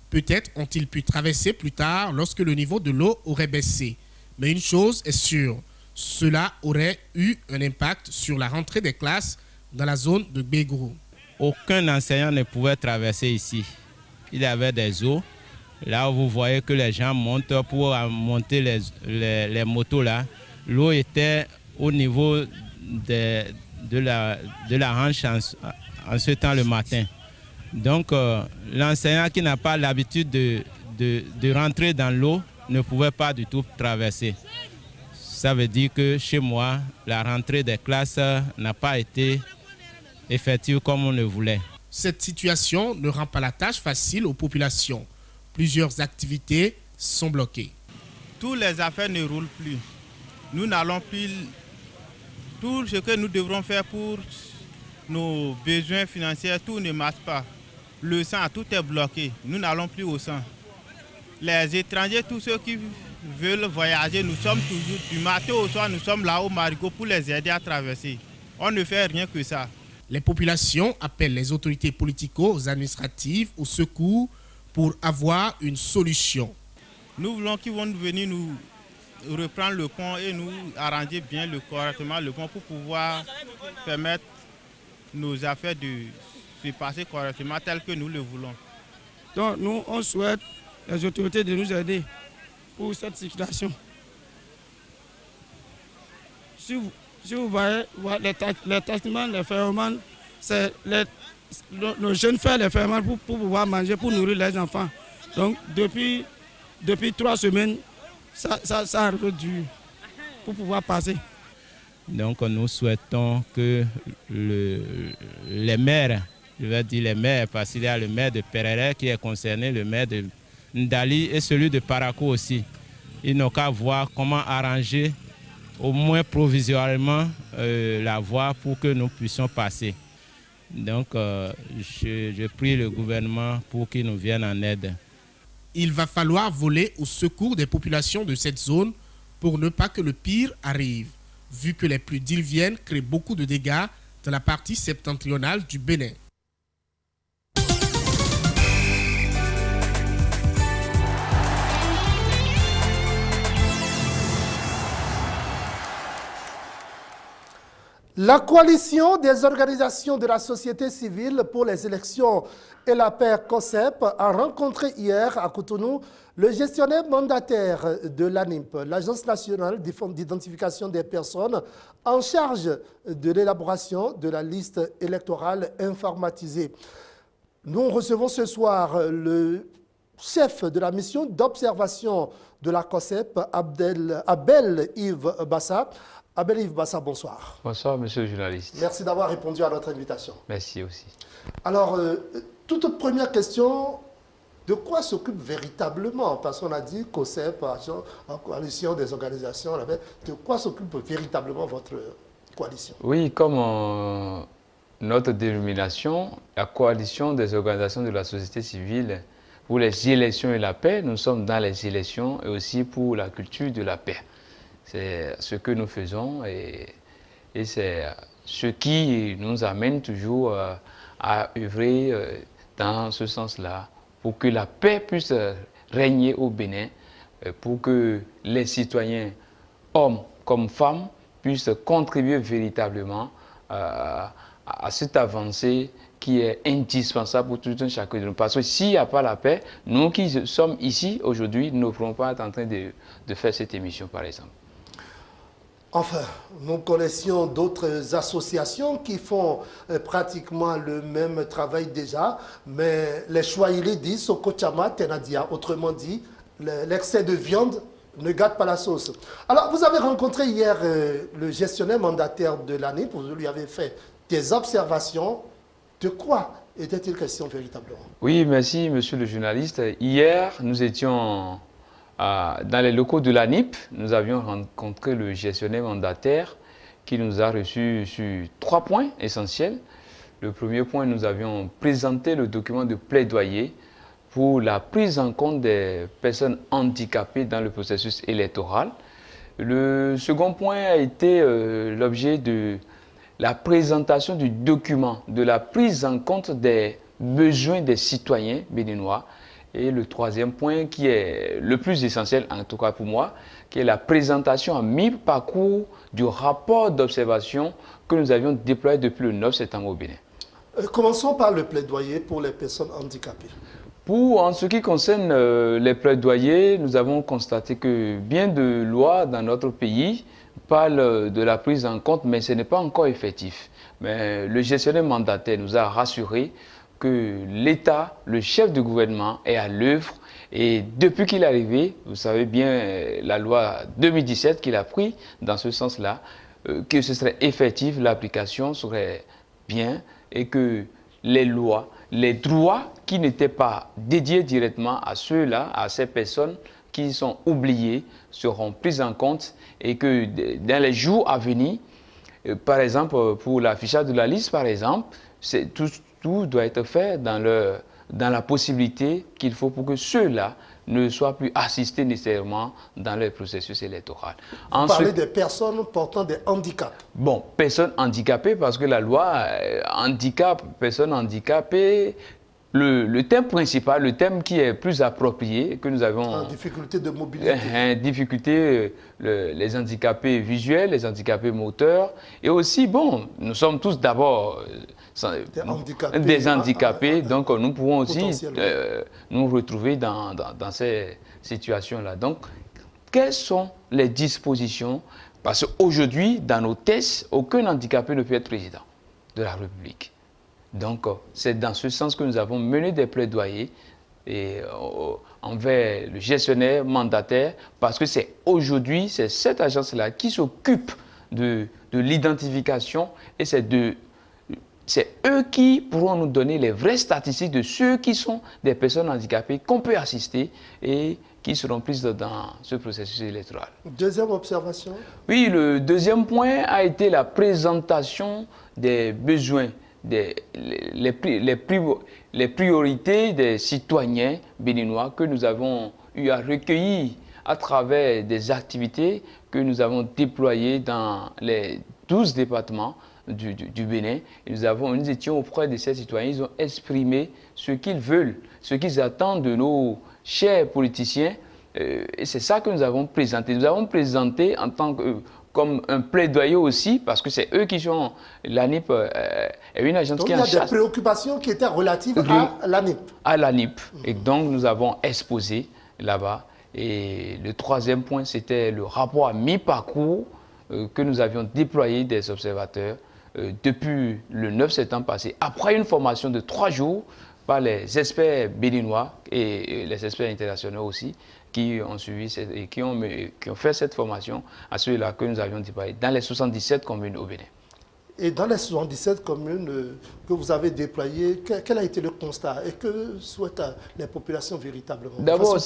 Peut-être ont-ils pu traverser plus tard lorsque le niveau de l'eau aurait baissé. Mais une chose est sûre, cela aurait eu un impact sur la rentrée des classes dans la zone de Gbégourou. Aucun enseignant ne pouvait traverser ici. Il y avait des eaux. Là où vous voyez que les gens montent pour monter les motos là, l'eau était au niveau de la hanche en ce temps le matin. Donc l'enseignant qui n'a pas l'habitude de rentrer dans l'eau ne pouvait pas du tout traverser. Ça veut dire que chez moi, la rentrée des classes n'a pas été effective comme on le voulait. Cette situation ne rend pas la tâche facile aux populations. Plusieurs activités sont bloquées. Toutes les affaires ne roulent plus. Nous n'allons plus... Tout ce que nous devrons faire pour nos besoins financiers, tout ne marche pas. Le sang, tout est bloqué. Nous n'allons plus au sang. Les étrangers, tous ceux qui veulent voyager, nous sommes toujours, du matin au soir, nous sommes là au Marigot pour les aider à traverser. On ne fait rien que ça. Les populations appellent les autorités politico-administratives au secours pour avoir une solution. Nous voulons qu'ils vont venir nous reprendre le pont et nous arranger bien correctement le pont pour pouvoir permettre nos affaires de se passer correctement tel que nous le voulons. Donc nous, on souhaite les autorités de nous aider pour cette situation. Si vous voyez les testaments, les ferments, c'est nos jeunes frères les ferments pour pouvoir manger, pour nourrir les enfants. Donc depuis 3 semaines, ça a réduit pour pouvoir passer. Donc nous souhaitons que les maires, je vais dire les maires, parce qu'il y a le maire de Perere qui est concerné, le maire de Ndali et celui de Parakou aussi. Ils n'ont qu'à voir comment arranger au moins provisoirement la voie pour que nous puissions passer. Donc je prie le gouvernement pour qu'il nous vienne en aide. Il va falloir voler au secours des populations de cette zone pour ne pas que le pire arrive, vu que les pluies diluviennes créent beaucoup de dégâts dans la partie septentrionale du Bénin. La coalition des organisations de la société civile pour les élections et la paix COSEP a rencontré hier à Cotonou le gestionnaire mandataire de l'ANIMP, l'Agence nationale d'identification des personnes en charge de l'élaboration de la liste électorale informatisée. Nous recevons ce soir le chef de la mission d'observation de la COSEP, Abel Yves Bassa. Abel Yves Bassa, bonsoir. Bonsoir, monsieur le journaliste. Merci d'avoir répondu à notre invitation. Merci aussi. Alors, toute première question, de quoi s'occupe véritablement, parce qu'on a dit COSEP, en coalition des organisations, de quoi s'occupe véritablement votre coalition? Oui, comme notre dénomination, la coalition des organisations de la société civile pour les élections et la paix. Nous sommes dans les élections et aussi pour la culture de la paix. C'est ce que nous faisons et c'est ce qui nous amène toujours à œuvrer dans ce sens-là pour que la paix puisse régner au Bénin, pour que les citoyens, hommes comme femmes, puissent contribuer véritablement à cette avancée qui est indispensable pour tout un chacun de nous. Parce que s'il n'y a pas la paix, nous qui sommes ici aujourd'hui, nous ne pourrons pas être en train de faire cette émission, par exemple. Enfin, nous connaissions d'autres associations qui font pratiquement le même travail déjà, mais les Chouaïlis disent Sokochama Tenadia, autrement dit, l'excès de viande ne gâte pas la sauce. Alors, vous avez rencontré hier le gestionnaire mandataire de l'année, vous lui avez fait des observations. De quoi était-il question véritablement? Oui, merci, monsieur le journaliste. Hier, nous étions dans les locaux de l'ANIP. Nous avions rencontré le gestionnaire mandataire qui nous a reçus sur 3 points essentiels. Le premier point, nous avions présenté le document de plaidoyer pour la prise en compte des personnes handicapées dans le processus électoral. Le second point a été l'objet de la présentation du document de la prise en compte des besoins des citoyens béninois. Et le troisième point, qui est le plus essentiel, en tout cas pour moi, qui est la présentation à mi-parcours du rapport d'observation que nous avions déployé depuis le 9 septembre au Bénin. Commençons par le plaidoyer pour les personnes handicapées. En ce qui concerne les plaidoyers, nous avons constaté que bien de lois dans notre pays parlent de la prise en compte, mais ce n'est pas encore effectif. Mais le gestionnaire mandataire nous a rassuré que l'État, le chef du gouvernement, est à l'œuvre. Et depuis qu'il est arrivé, vous savez bien, la loi 2017 qu'il a pris dans ce sens-là, que ce serait effectif, l'application serait bien et que les lois, les droits qui n'étaient pas dédiés directement à ceux-là, à ces personnes qui sont oubliées, seront pris en compte et que dans les jours à venir, par exemple, pour l'affichage de la liste, par exemple, tout doit être fait dans la possibilité qu'il faut pour que ceux-là ne soient plus assistés nécessairement dans le processus électoral. Vous parlez des personnes portant des handicaps. Bon, personnes handicapées, parce que la loi handicap, personnes handicapées, le thème principal, le thème qui est plus approprié, que nous avons... En difficulté de mobilité. Difficulté, les handicapés visuels, les handicapés moteurs. Et aussi, bon, nous sommes tous d'abord des handicapés, donc nous pouvons aussi nous retrouver dans ces situations-là. Donc, quelles sont les dispositions? Parce qu'aujourd'hui, dans nos tests, aucun handicapé ne peut être président de la République. Donc, c'est dans ce sens que nous avons mené des plaidoyers envers le gestionnaire mandataire, parce que c'est aujourd'hui, c'est cette agence-là qui s'occupe de l'identification et c'est eux qui pourront nous donner les vraies statistiques de ceux qui sont des personnes handicapées qu'on peut assister et qui seront prises dans ce processus électoral. Deuxième observation? Oui, le deuxième point a été la présentation des besoins, les priorités des citoyens béninois que nous avons eu à recueillir à travers des activités que nous avons déployées dans les 12 départements du Bénin. Et nous étions auprès de ces citoyens, ils ont exprimé ce qu'ils veulent, ce qu'ils attendent de nos chers politiciens. Et c'est ça que nous avons présenté. Nous avons présenté en tant que... comme un plaidoyer aussi, parce que c'est eux qui sont... L'ANIP est une agence qui est en charge. Donc il y a des préoccupations qui étaient relatives à l'ANIP. À l'ANIP. Et donc nous avons exposé là-bas. Et le troisième point, c'était le rapport à mi-parcours que nous avions déployé des observateurs depuis le 9 septembre passé, après une formation de 3 jours par les experts béninois et les experts internationaux aussi, qui ont suivi et qui ont fait cette formation à ceux-là que nous avions déployés dans les 77 communes au Bénin. Et dans les 77 communes que vous avez déployées, quel a été le constat et que souhaitent les populations véritablement? D'abord,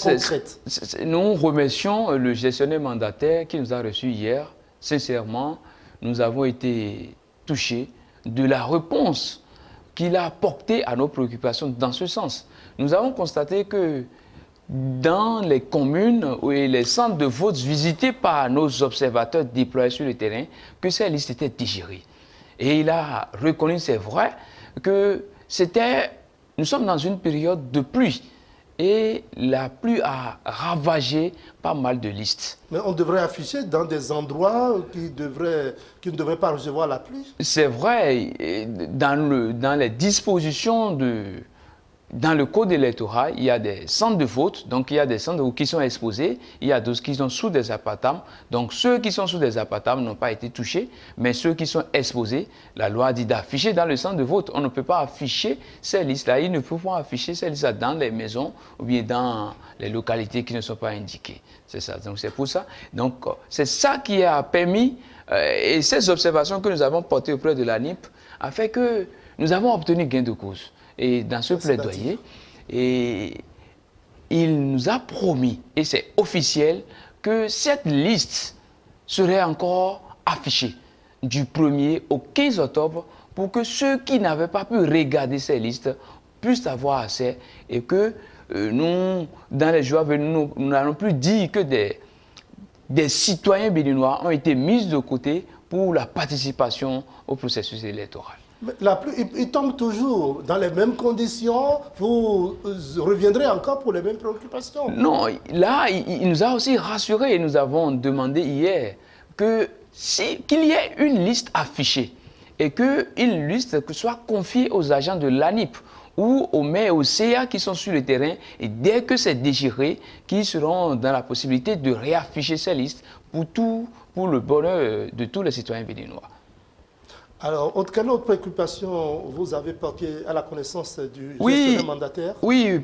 nous remercions le gestionnaire mandataire qui nous a reçus hier. Sincèrement, nous avons été touchés de la réponse qu'il a apportée à nos préoccupations dans ce sens. Nous avons constaté que dans les communes et les centres de vote visités par nos observateurs déployés sur le terrain, que ces listes étaient digérées. Et il a reconnu, c'est vrai, que nous sommes dans une période de pluie. Et la pluie a ravagé pas mal de listes. Mais on devrait afficher dans des endroits qui ne devraient pas recevoir la pluie. C'est vrai, dans les dispositions dans le code électoral, il y a des centres de vote, donc il y a des centres qui sont exposés, il y a d'autres qui sont sous des appartements. Donc ceux qui sont sous des appartements n'ont pas été touchés, mais ceux qui sont exposés, la loi dit d'afficher dans le centre de vote. On ne peut pas afficher ces listes-là, ils ne peuvent pas afficher ces listes-là dans les maisons ou bien dans les localités qui ne sont pas indiquées. C'est ça, donc c'est pour ça. Donc c'est ça qui a permis, et ces observations que nous avons portées auprès de l'ANIP, a fait que nous avons obtenu gain de cause. Et dans ce plaidoyer, et il nous a promis, et c'est officiel, que cette liste serait encore affichée du 1er au 15 octobre pour que ceux qui n'avaient pas pu regarder ces listes puissent avoir accès et que nous, dans les jours à venir, nous n'allons plus dire que des citoyens béninois ont été mis de côté pour la participation au processus électoral. Mais la pluie, il tombe toujours dans les mêmes conditions, vous reviendrez encore pour les mêmes préoccupations. Non, là, il nous a aussi rassurés et nous avons demandé hier qu'il y ait une liste affichée et qu'une liste soit confiée aux agents de l'ANIP ou aux maires, aux CA qui sont sur le terrain et dès que c'est déchiré, qui seront dans la possibilité de réafficher ces listes pour le bonheur de tous les citoyens béninois. Alors, quelle autre préoccupation vous avez portée à la connaissance du gestionnaire mandataire? Oui,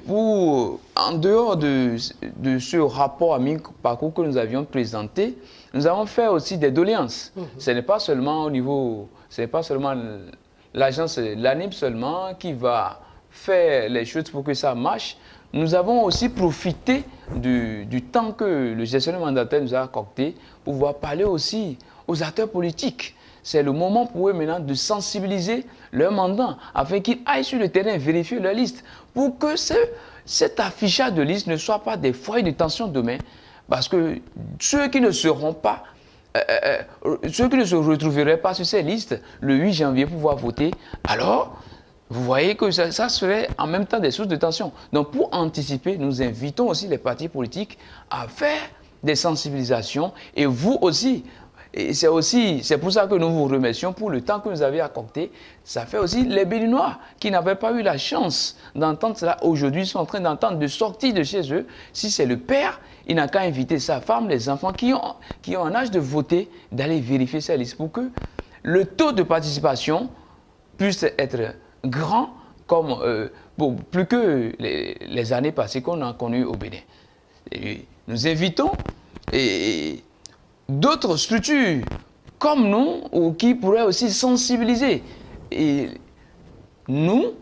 en dehors de ce rapport à mi-parcours que nous avions présenté, nous avons fait aussi des doléances. Ce n'est pas seulement l'agence, l'ANIP seulement qui va faire les choses pour que ça marche. Nous avons aussi profité du temps que le gestionnaire mandataire nous a accordé pour pouvoir parler aussi aux acteurs politiques. C'est le moment pour eux maintenant de sensibiliser leurs mandants afin qu'ils aillent sur le terrain vérifier leur liste pour que cet affichage de liste ne soit pas des foyers de tension demain. Parce que ceux qui ne se retrouveraient pas sur ces listes le 8 janvier pour pouvoir voter, alors vous voyez que ça serait en même temps des sources de tension. Donc pour anticiper, nous invitons aussi les partis politiques à faire des sensibilisations et vous aussi. Et c'est pour ça que nous vous remercions pour le temps que vous avez accordé. Ça fait aussi les Béninois qui n'avaient pas eu la chance d'entendre cela aujourd'hui sont en train d'entendre de sortir de chez eux. Si c'est le père, il n'a qu'à inviter sa femme, les enfants qui ont un âge de voter, d'aller vérifier sa liste pour que le taux de participation puisse être grand comme plus que les années passées qu'on a connues au Bénin. Et nous invitons d'autres structures comme nous ou qui pourraient aussi sensibiliser. Et nous,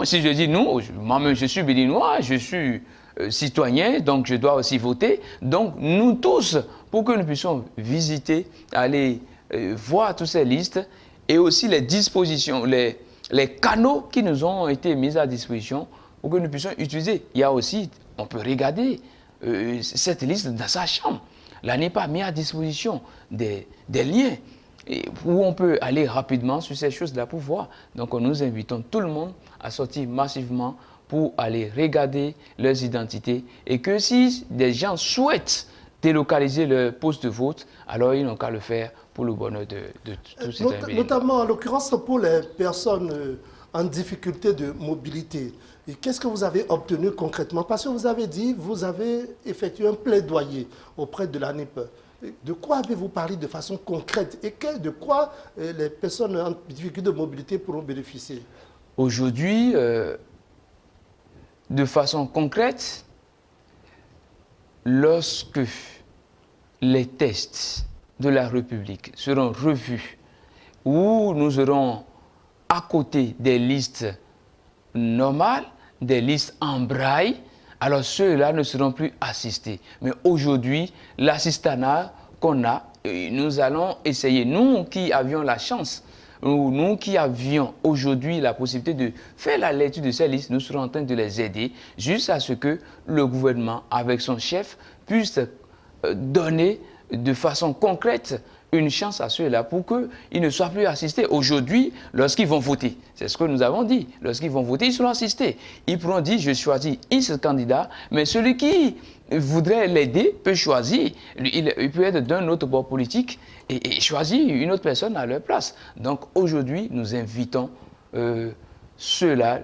si je dis nous, moi-même je suis béninois, je suis citoyen, donc je dois aussi voter. Donc nous tous, pour que nous puissions visiter, aller voir toutes ces listes et aussi les dispositions, les canaux qui nous ont été mis à disposition pour que nous puissions utiliser. Il y a aussi, on peut regarder cette liste dans sa chambre. L'ANIP a mis à disposition des liens où on peut aller rapidement sur ces choses-là pour voir. Donc nous invitons tout le monde à sortir massivement pour aller regarder leurs identités et que si des gens souhaitent délocaliser leur poste de vote, alors ils n'ont qu'à le faire pour le bonheur de tous ces citoyens. Notamment en l'occurrence pour les personnes en difficulté de mobilité. Et qu'est-ce que vous avez obtenu concrètement? Parce que vous avez dit, vous avez effectué un plaidoyer auprès de l'ANIP. De quoi avez-vous parlé de façon concrète et de quoi les personnes en difficulté de mobilité pourront bénéficier? Aujourd'hui, de façon concrète, lorsque les tests de la République seront revus, où nous aurons à côté des listes normales, des listes en braille, alors ceux-là ne seront plus assistés. Mais aujourd'hui, l'assistanat qu'on a, nous allons essayer, nous qui avions la chance nous qui avions aujourd'hui la possibilité de faire la lecture de ces listes, nous serons en train de les aider jusqu'à ce que le gouvernement, avec son chef, puisse donner de façon concrète une chance à ceux-là pour qu'ils ne soient plus assistés. Aujourd'hui, lorsqu'ils vont voter, c'est ce que nous avons dit, lorsqu'ils vont voter, ils seront assistés. Ils pourront dire, je choisis X candidat, mais celui qui voudrait l'aider peut choisir, il peut être d'un autre bord politique et choisir une autre personne à leur place. Donc aujourd'hui, nous invitons ceux-là,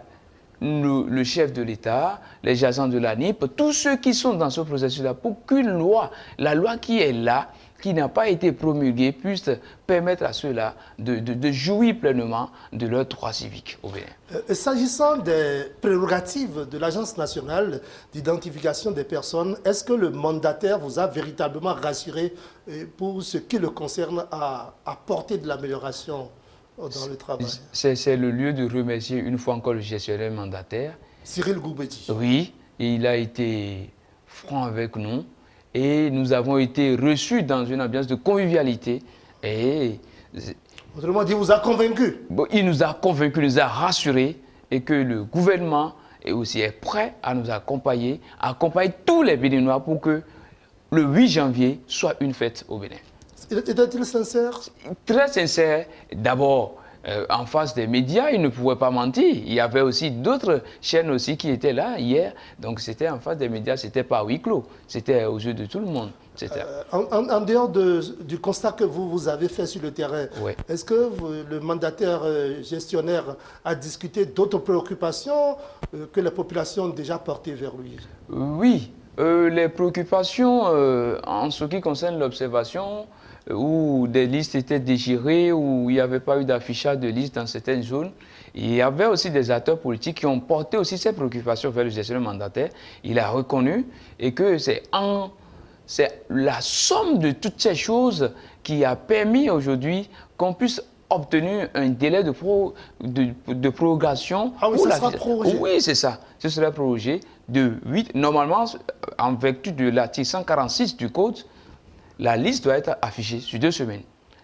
le chef de l'État, les agents de la NIP, tous ceux qui sont dans ce processus-là, pour qu'une loi, la loi qui est là, qui n'a pas été promulguée, puisse permettre à ceux-là de jouir pleinement de leurs droits civiques au Bénin. S'agissant des prérogatives de l'Agence nationale d'identification des personnes, est-ce que le mandataire vous a véritablement rassuré pour ce qui le concerne à apporter de l'amélioration dans le travail? C'est le lieu de remercier une fois encore le gestionnaire mandataire. Cyril Goubedi. Oui, il a été franc avec nous. Et nous avons été reçus dans une ambiance de convivialité. Et autrement dit, il vous a convaincu? Il nous a convaincus, nous a rassurés et que le gouvernement est prêt à nous accompagner tous les Béninois pour que le 8 janvier soit une fête au Bénin. Était-il sincère? Très sincère. D'abord, en face des médias, il ne pouvait pas mentir. Il y avait aussi d'autres chaînes aussi qui étaient là hier. Donc c'était en face des médias, c'était pas à huis clos. C'était aux yeux de tout le monde. En dehors du constat que vous avez fait sur le terrain, ouais. Est-ce que le mandataire gestionnaire a discuté d'autres préoccupations que la population a déjà portées vers lui? Oui. Les préoccupations en ce qui concerne l'observation, où des listes étaient déchirées, où il n'y avait pas eu d'affichage de listes dans certaines zones. Il y avait aussi des acteurs politiques qui ont porté aussi ces préoccupations vers le gestionnaire mandataire. Il a reconnu et que c'est la somme de toutes ces choses qui a permis aujourd'hui qu'on puisse obtenir un délai de prorogation. Ah oui, ça sera prorogé. Oui, c'est ça. Ce sera prorogé de 8. Normalement, en vertu de l'article 146 du Code, la liste doit être affichée sur 2 semaines.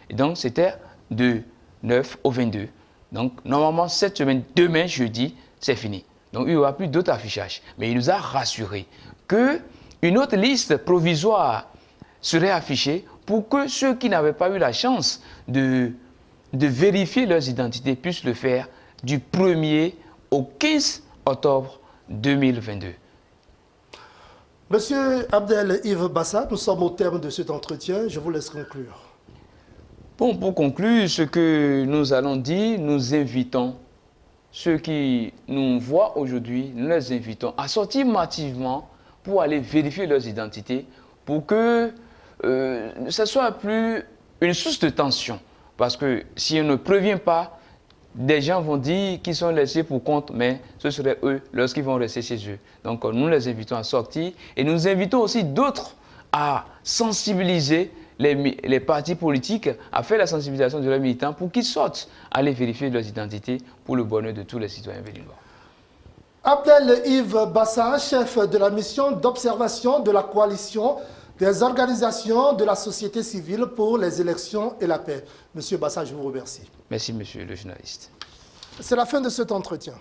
Et donc, c'était de 9 au 22. Donc, normalement, cette semaine, demain, jeudi, c'est fini. Donc, il n'y aura plus d'autres affichages. Mais il nous a rassuré qu'une autre liste provisoire serait affichée pour que ceux qui n'avaient pas eu la chance de vérifier leurs identités puissent le faire du 1er au 15 octobre 2022. Monsieur Abdel-Yves Bassa, nous sommes au terme de cet entretien. Je vous laisse conclure. Bon, pour conclure, ce que nous allons dire, nous invitons ceux qui nous voient aujourd'hui, nous les invitons à sortir massivement pour aller vérifier leurs identités, pour que ce soit plus une source de tension. Parce que si on ne prévient pas, des gens vont dire qu'ils sont laissés pour compte, mais ce serait eux lorsqu'ils vont rester chez eux. Donc nous les invitons à sortir et nous invitons aussi d'autres à sensibiliser les partis politiques, à faire la sensibilisation de leurs militants pour qu'ils sortent, aller vérifier leurs identités pour le bonheur de tous les citoyens béninois. Abdel-Yves Bassa, chef de la mission d'observation de la coalition des organisations de la société civile pour les élections et la paix. Monsieur Bassa, je vous remercie. Merci, monsieur le journaliste. C'est la fin de cet entretien.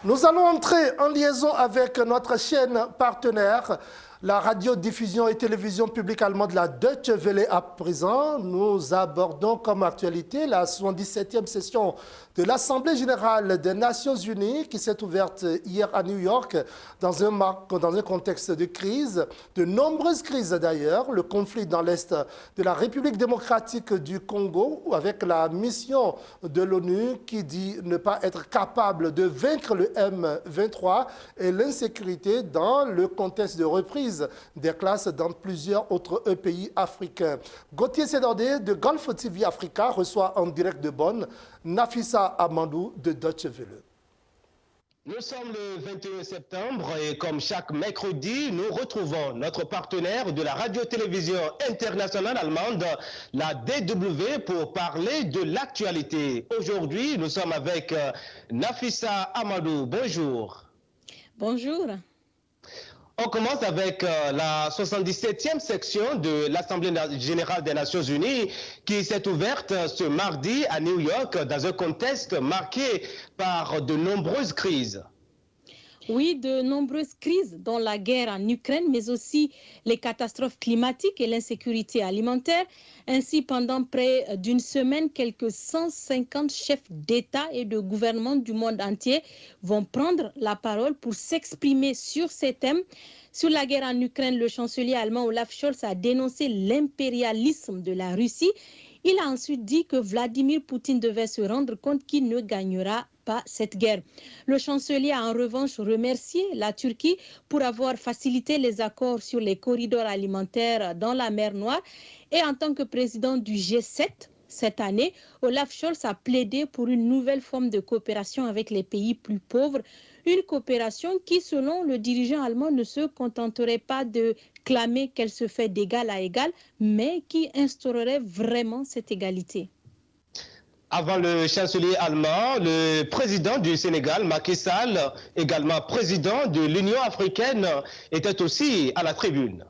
Nous allons entrer en liaison avec notre chaîne partenaire, la radiodiffusion et télévision publique allemande, la Deutsche Welle à présent. Nous abordons comme actualité la 77e session de l'Assemblée générale des Nations unies qui s'est ouverte hier à New York dans un contexte de crise, de nombreuses crises d'ailleurs, le conflit dans l'Est de la République démocratique du Congo avec la mission de l'ONU qui dit ne pas être capable de vaincre le M23 et l'insécurité dans le contexte de reprise des classes dans plusieurs autres pays africains. Gauthier Sédordé de Gulf TV Africa reçoit en direct de Bonn Nafissa Amadou de Deutsche Welle. Nous sommes le 21 septembre et comme chaque mercredi, nous retrouvons notre partenaire de la radio-télévision internationale allemande, la DW, pour parler de l'actualité. Aujourd'hui, nous sommes avec Nafissa Amadou. Bonjour. Bonjour. On commence avec la 77e section de l'Assemblée générale des Nations Unies qui s'est ouverte ce mardi à New York dans un contexte marqué par de nombreuses crises. Oui, de nombreuses crises, dont la guerre en Ukraine, mais aussi les catastrophes climatiques et l'insécurité alimentaire. Ainsi, pendant près d'une semaine, quelques 150 chefs d'État et de gouvernement du monde entier vont prendre la parole pour s'exprimer sur ces thèmes. Sur la guerre en Ukraine, le chancelier allemand Olaf Scholz a dénoncé l'impérialisme de la Russie. Il a ensuite dit que Vladimir Poutine devait se rendre compte qu'il ne gagnera pas cette guerre. Le chancelier a en revanche remercié la Turquie pour avoir facilité les accords sur les corridors alimentaires dans la mer Noire. Et en tant que président du G7, cette année, Olaf Scholz a plaidé pour une nouvelle forme de coopération avec les pays plus pauvres. Une coopération qui, selon le dirigeant allemand, ne se contenterait pas de clamer qu'elle se fait d'égal à égal, mais qui instaurerait vraiment cette égalité. Avant le chancelier allemand, le président du Sénégal, Macky Sall, également président de l'Union africaine, était aussi à la tribune.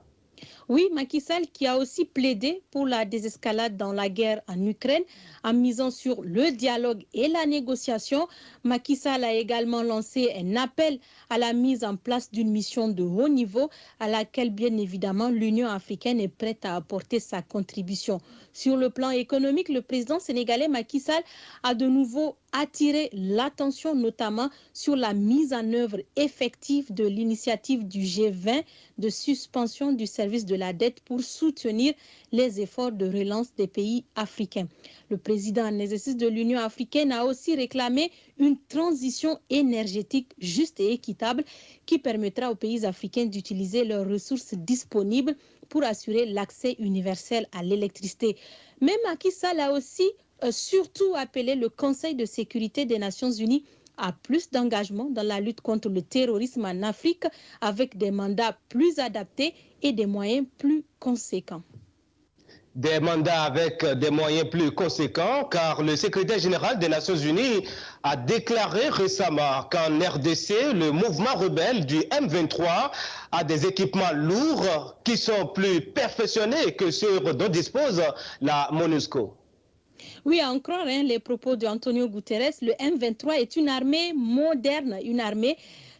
Oui, Macky Sall qui a aussi plaidé pour la désescalade dans la guerre en Ukraine en misant sur le dialogue et la négociation. Macky Sall a également lancé un appel à la mise en place d'une mission de haut niveau à laquelle, bien évidemment, l'Union africaine est prête à apporter sa contribution. Sur le plan économique, le président sénégalais Macky Sall a de nouveau attiré l'attention notamment sur la mise en œuvre effective de l'initiative du G20 de suspension du service de la dette pour soutenir les efforts de relance des pays africains. Le président en exercice de l'Union africaine a aussi réclamé une transition énergétique juste et équitable qui permettra aux pays africains d'utiliser leurs ressources disponibles pour assurer l'accès universel à l'électricité. Mais Macky Sall a aussi surtout appelé le Conseil de sécurité des Nations Unies à plus d'engagement dans la lutte contre le terrorisme en Afrique avec des mandats plus adaptés et des moyens plus conséquents. Des mandats avec des moyens plus conséquents, car le secrétaire général des Nations Unies a déclaré récemment qu'en RDC, le mouvement rebelle du M23 a des équipements lourds qui sont plus perfectionnés que ceux dont dispose la MONUSCO. Oui, à en croire les propos d'Antonio Guterres, le M23 est une armée moderne, une armée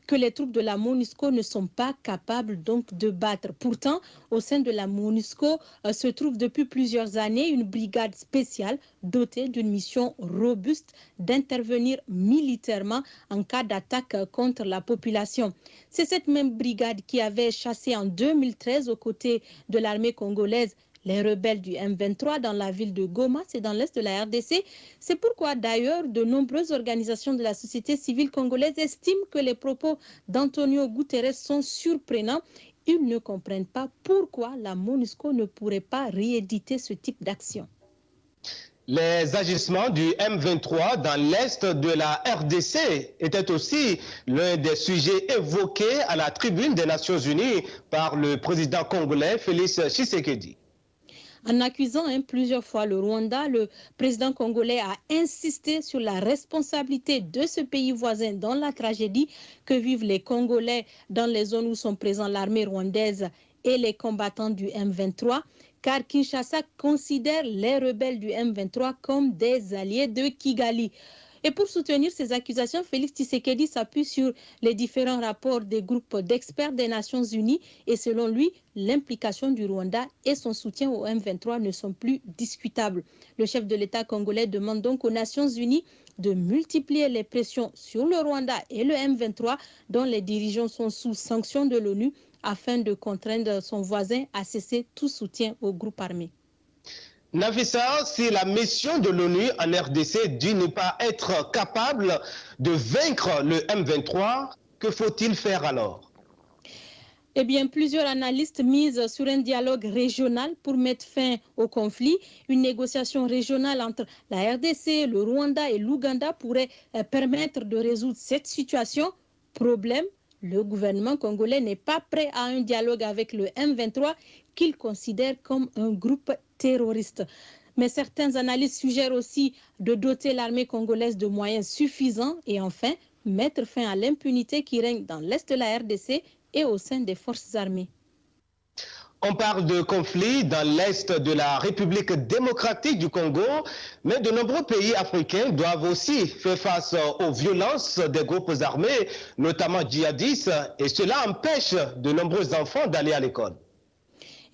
que les troupes de la MONUSCO ne sont pas capables donc de battre. Pourtant, au sein de la MONUSCO se trouve depuis plusieurs années une brigade spéciale dotée d'une mission robuste d'intervenir militairement en cas d'attaque contre la population. C'est cette même brigade qui avait chassé en 2013 aux côtés de l'armée congolaise les rebelles du M23 dans la ville de Goma, c'est dans l'est de la RDC. C'est pourquoi d'ailleurs de nombreuses organisations de la société civile congolaise estiment que les propos d'Antonio Guterres sont surprenants. Ils ne comprennent pas pourquoi la MONUSCO ne pourrait pas rééditer ce type d'action. Les agissements du M23 dans l'est de la RDC étaient aussi l'un des sujets évoqués à la tribune des Nations Unies par le président congolais Félix Tshisekedi. En accusant plusieurs fois le Rwanda, le président congolais a insisté sur la responsabilité de ce pays voisin dans la tragédie que vivent les Congolais dans les zones où sont présents l'armée rwandaise et les combattants du M23, car Kinshasa considère les rebelles du M23 comme des alliés de Kigali. Et pour soutenir ces accusations, Félix Tshisekedi s'appuie sur les différents rapports des groupes d'experts des Nations Unies et selon lui, l'implication du Rwanda et son soutien au M23 ne sont plus discutables. Le chef de l'État congolais demande donc aux Nations Unies de multiplier les pressions sur le Rwanda et le M23 dont les dirigeants sont sous sanction de l'ONU afin de contraindre son voisin à cesser tout soutien au groupe armé. Nafissa, si la mission de l'ONU en RDC dit ne pas être capable de vaincre le M23, que faut-il faire alors? Eh bien, plusieurs analystes misent sur un dialogue régional pour mettre fin au conflit. Une négociation régionale entre la RDC, le Rwanda et l'Ouganda pourrait permettre de résoudre cette situation. Problème, le gouvernement congolais n'est pas prêt à un dialogue avec le M23 qu'il considère comme un groupe terroriste. Mais certaines analyses suggèrent aussi de doter l'armée congolaise de moyens suffisants et enfin mettre fin à l'impunité qui règne dans l'est de la RDC et au sein des forces armées. On parle de conflits dans l'est de la République démocratique du Congo, mais de nombreux pays africains doivent aussi faire face aux violences des groupes armés, notamment djihadistes, et cela empêche de nombreux enfants d'aller à l'école.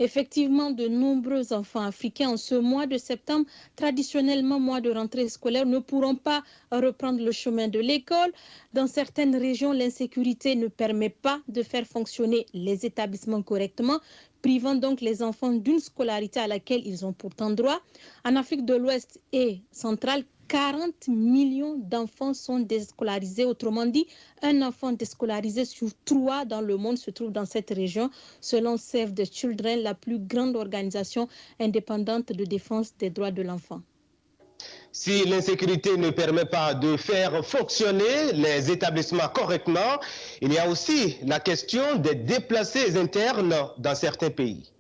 Effectivement, de nombreux enfants africains en ce mois de septembre, traditionnellement mois de rentrée scolaire, ne pourront pas reprendre le chemin de l'école. Dans certaines régions, l'insécurité ne permet pas de faire fonctionner les établissements correctement, privant donc les enfants d'une scolarité à laquelle ils ont pourtant droit. En Afrique de l'Ouest et centrale, 40 millions d'enfants sont déscolarisés. Autrement dit, un enfant déscolarisé sur 3 dans le monde se trouve dans cette région, selon Save the Children, la plus grande organisation indépendante de défense des droits de l'enfant. Si l'insécurité ne permet pas de faire fonctionner les établissements correctement, il y a aussi la question des déplacés internes dans certains pays.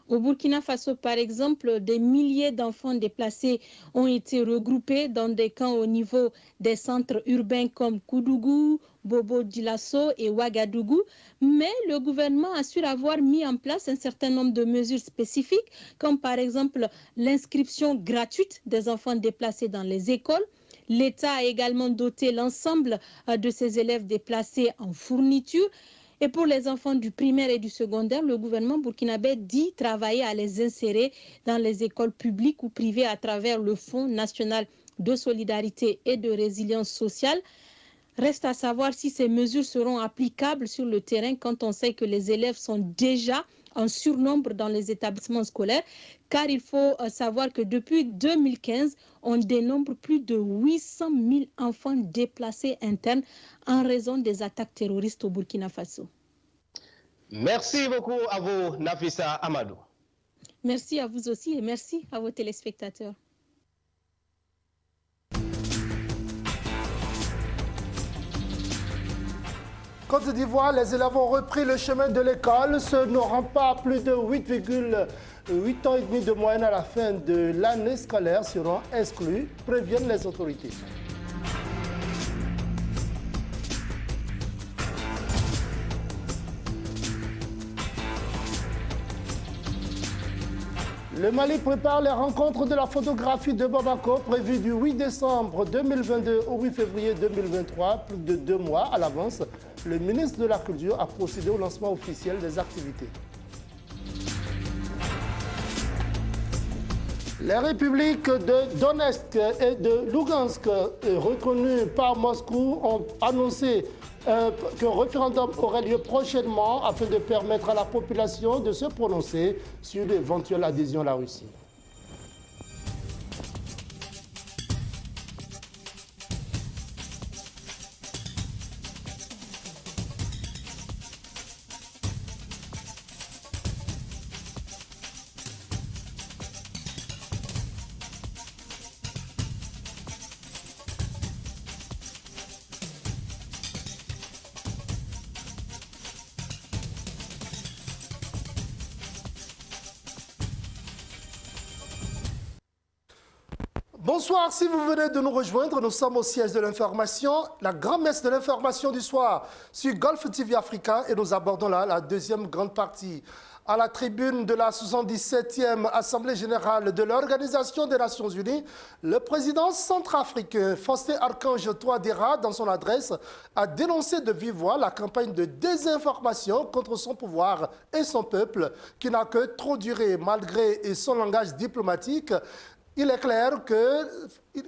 Au Burkina Faso, par exemple, des milliers d'enfants déplacés ont été regroupés dans des camps au niveau des centres urbains comme Koudougou, Bobo-Dioulasso et Ouagadougou. Mais le gouvernement assure avoir mis en place un certain nombre de mesures spécifiques, comme par exemple l'inscription gratuite des enfants déplacés dans les écoles. L'État a également doté l'ensemble de ses élèves déplacés en fournitures. Et pour les enfants du primaire et du secondaire, le gouvernement burkinabé dit travailler à les insérer dans les écoles publiques ou privées à travers le Fonds national de solidarité et de résilience sociale. Reste à savoir si ces mesures seront applicables sur le terrain quand on sait que les élèves sont déjà en surnombre dans les établissements scolaires, car il faut savoir que depuis 2015, on dénombre plus de 800 000 enfants déplacés internes en raison des attaques terroristes au Burkina Faso. Merci beaucoup à vous, Nafissa Amadou. Merci à vous aussi et merci à vos téléspectateurs. Côte d'Ivoire, les élèves ont repris le chemin de l'école. Ce n'auront pas plus de 8,8 ans et demi de moyenne à la fin de l'année scolaire seront exclus, préviennent les autorités. Le Mali prépare les rencontres de la photographie de Bamako prévues du 8 décembre 2022 au 8 février 2023, plus de 2 mois à l'avance. Le ministre de la Culture a procédé au lancement officiel des activités. Les républiques de Donetsk et de Lugansk, reconnues par Moscou, ont annoncé qu'un référendum aurait lieu prochainement afin de permettre à la population de se prononcer sur l'éventuelle adhésion à la Russie. Bonsoir, si vous venez de nous rejoindre, nous sommes au siège de l'information, la grand-messe de l'information du soir sur Golf TV Africa et nous abordons là la deuxième grande partie. À la tribune de la 77e Assemblée générale de l'Organisation des Nations Unies, le président centrafricain Faustin-Archange Touadéra, dans son adresse, a dénoncé de vive voix la campagne de désinformation contre son pouvoir et son peuple, qui n'a que trop duré malgré son langage diplomatique. Il est clair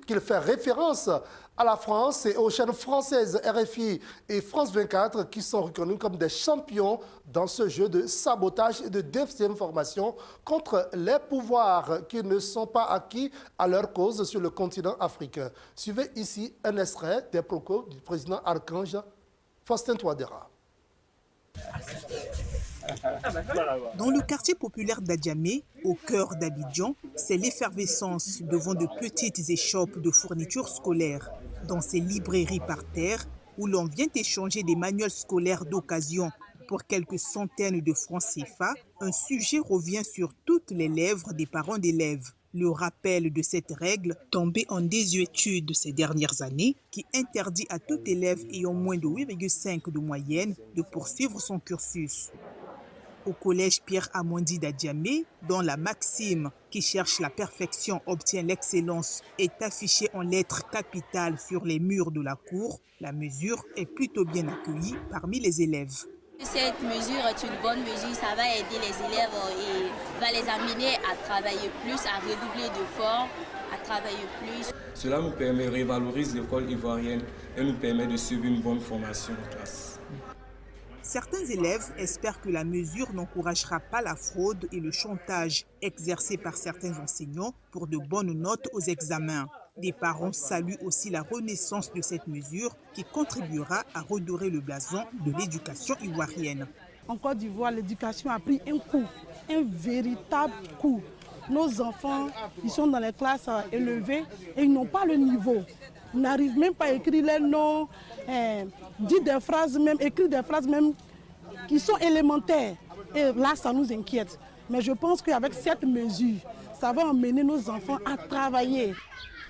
qu'il fait référence à la France et aux chaînes françaises RFI et France 24 qui sont reconnus comme des champions dans ce jeu de sabotage et de désinformation contre les pouvoirs qui ne sont pas acquis à leur cause sur le continent africain. Suivez ici un extrait des propos du président Archange Faustin Touadéra. Dans le quartier populaire d'Adjamé, au cœur d'Abidjan, c'est l'effervescence devant de petites échoppes de fournitures scolaires. Dans ces librairies par terre, où l'on vient échanger des manuels scolaires d'occasion pour quelques centaines de francs CFA, un sujet revient sur toutes les lèvres des parents d'élèves. Le rappel de cette règle, tombée en désuétude ces dernières années, qui interdit à tout élève ayant moins de 8,5 de moyenne de poursuivre son cursus. Au collège Pierre Amondi d'Adjamé, dont la maxime « qui cherche la perfection obtient l'excellence » est affichée en lettres capitales sur les murs de la cour, la mesure est plutôt bien accueillie parmi les élèves. Cette mesure est une bonne mesure, ça va aider les élèves et va les amener à travailler plus, à redoubler d'efforts, à travailler plus. Cela nous permet de revaloriser l'école ivoirienne et nous permet de suivre une bonne formation en classe. Certains élèves espèrent que la mesure n'encouragera pas la fraude et le chantage exercés par certains enseignants pour de bonnes notes aux examens. Des parents saluent aussi la renaissance de cette mesure qui contribuera à redorer le blason de l'éducation ivoirienne. En Côte d'Ivoire, l'éducation a pris un coup, un véritable coup. Nos enfants, ils sont dans les classes élevées et ils n'ont pas le niveau. Ils n'arrivent même pas à écrire les noms, écrire des phrases même qui sont élémentaires. Et là, ça nous inquiète. Mais je pense qu'avec cette mesure, ça va emmener nos enfants à travailler.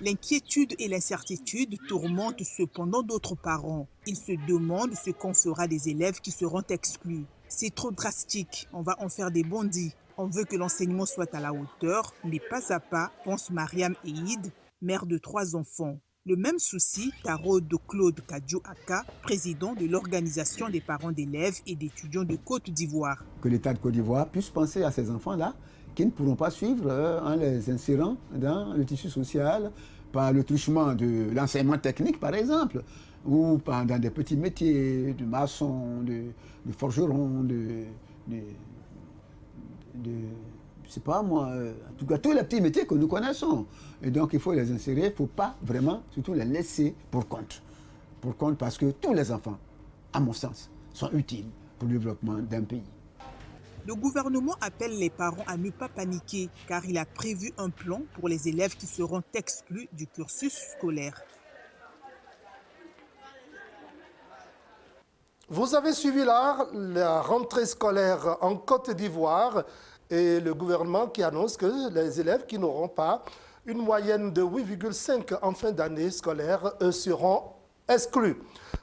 L'inquiétude et l'incertitude tourmentent cependant d'autres parents. Ils se demandent ce qu'on fera des élèves qui seront exclus. C'est trop drastique, on va en faire des bondis. On veut que l'enseignement soit à la hauteur, mais pas à pas, pense Mariam Eid, mère de 3 enfants. Le même souci taraude Claude Kadjo Aka, président de l'Organisation des parents d'élèves et d'étudiants de Côte d'Ivoire. Que l'État de Côte d'Ivoire puisse penser à ces enfants-là qui ne pourront pas suivre en les insérant dans le tissu social par le truchement de l'enseignement technique, par exemple, ou dans des petits métiers de maçon, de forgeron, je sais pas moi, en tout cas tous les petits métiers que nous connaissons. Et donc il faut les insérer, il ne faut pas vraiment, surtout les laisser pour compte. Pour compte parce que tous les enfants, à mon sens, sont utiles pour le développement d'un pays. Le gouvernement appelle les parents à ne pas paniquer car il a prévu un plan pour les élèves qui seront exclus du cursus scolaire. Vous avez suivi là la rentrée scolaire en Côte d'Ivoire et le gouvernement qui annonce que les élèves qui n'auront pas une moyenne de 8,5 en fin d'année scolaire seront exclus.